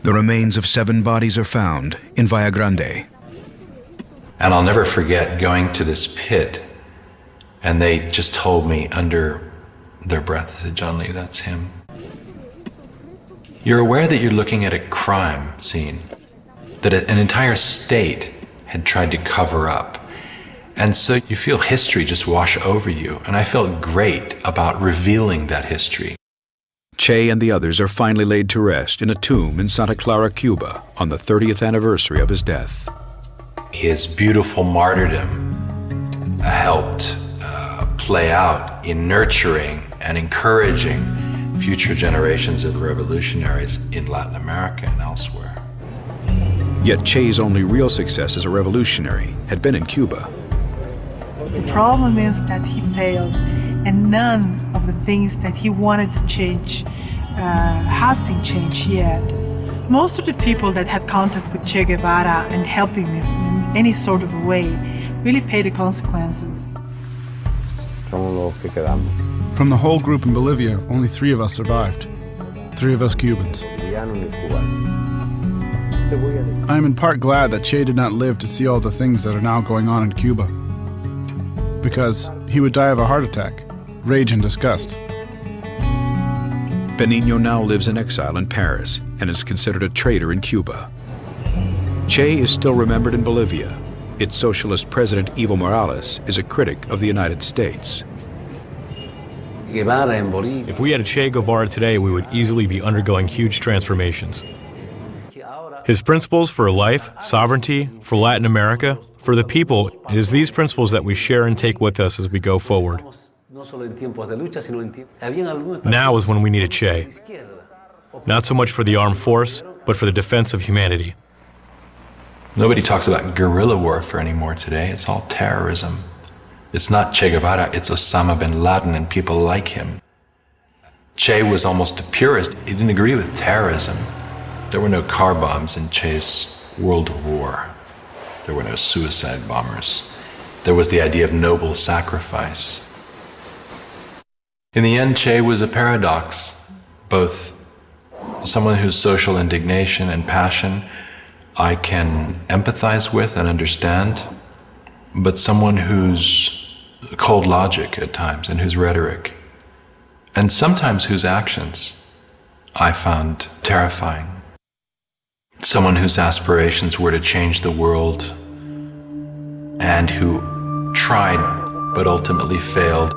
The remains of 7 bodies are found in Valle Grande. And I'll never forget going to this pit, and they just told me under their breath, they said, John Lee, that's him. You're aware that you're looking at a crime scene that an entire state had tried to cover up. And so you feel history just wash over you, and I felt great about revealing that history. Che and the others are finally laid to rest in a tomb in Santa Clara, Cuba, on the 30th anniversary of his death. His beautiful martyrdom helped play out in nurturing and encouraging future generations of revolutionaries in Latin America and elsewhere. Yet Che's only real success as a revolutionary had been in Cuba. The problem is that he failed, and none of the things that he wanted to change have been changed yet. Most of the people that had contact with Che Guevara and helped him in any sort of a way really paid the consequences. From the whole group in Bolivia, only 3 of us survived. 3 of us Cubans. I am in part glad that Che did not live to see all the things that are now going on in Cuba, because he would die of a heart attack, rage and disgust. Benigno now lives in exile in Paris and is considered a traitor in Cuba. Che is still remembered in Bolivia. Its socialist president, Evo Morales, is a critic of the United States. If we had a Che Guevara today, we would easily be undergoing huge transformations. His principles for life, sovereignty, for Latin America, for the people, it is these principles that we share and take with us as we go forward. Now is when we need a Che. Not so much for the armed force, but for the defense of humanity. Nobody talks about guerrilla warfare anymore today. It's all terrorism. It's not Che Guevara, it's Osama bin Laden and people like him. Che was almost a purist. He didn't agree with terrorism. There were no car bombs in Che's world of war. There were no suicide bombers. There was the idea of noble sacrifice. In the end, Che was a paradox, both someone whose social indignation and passion I can empathize with and understand, but someone whose cold logic at times and whose rhetoric, and sometimes whose actions, I found terrifying. Someone whose aspirations were to change the world and who tried but ultimately failed.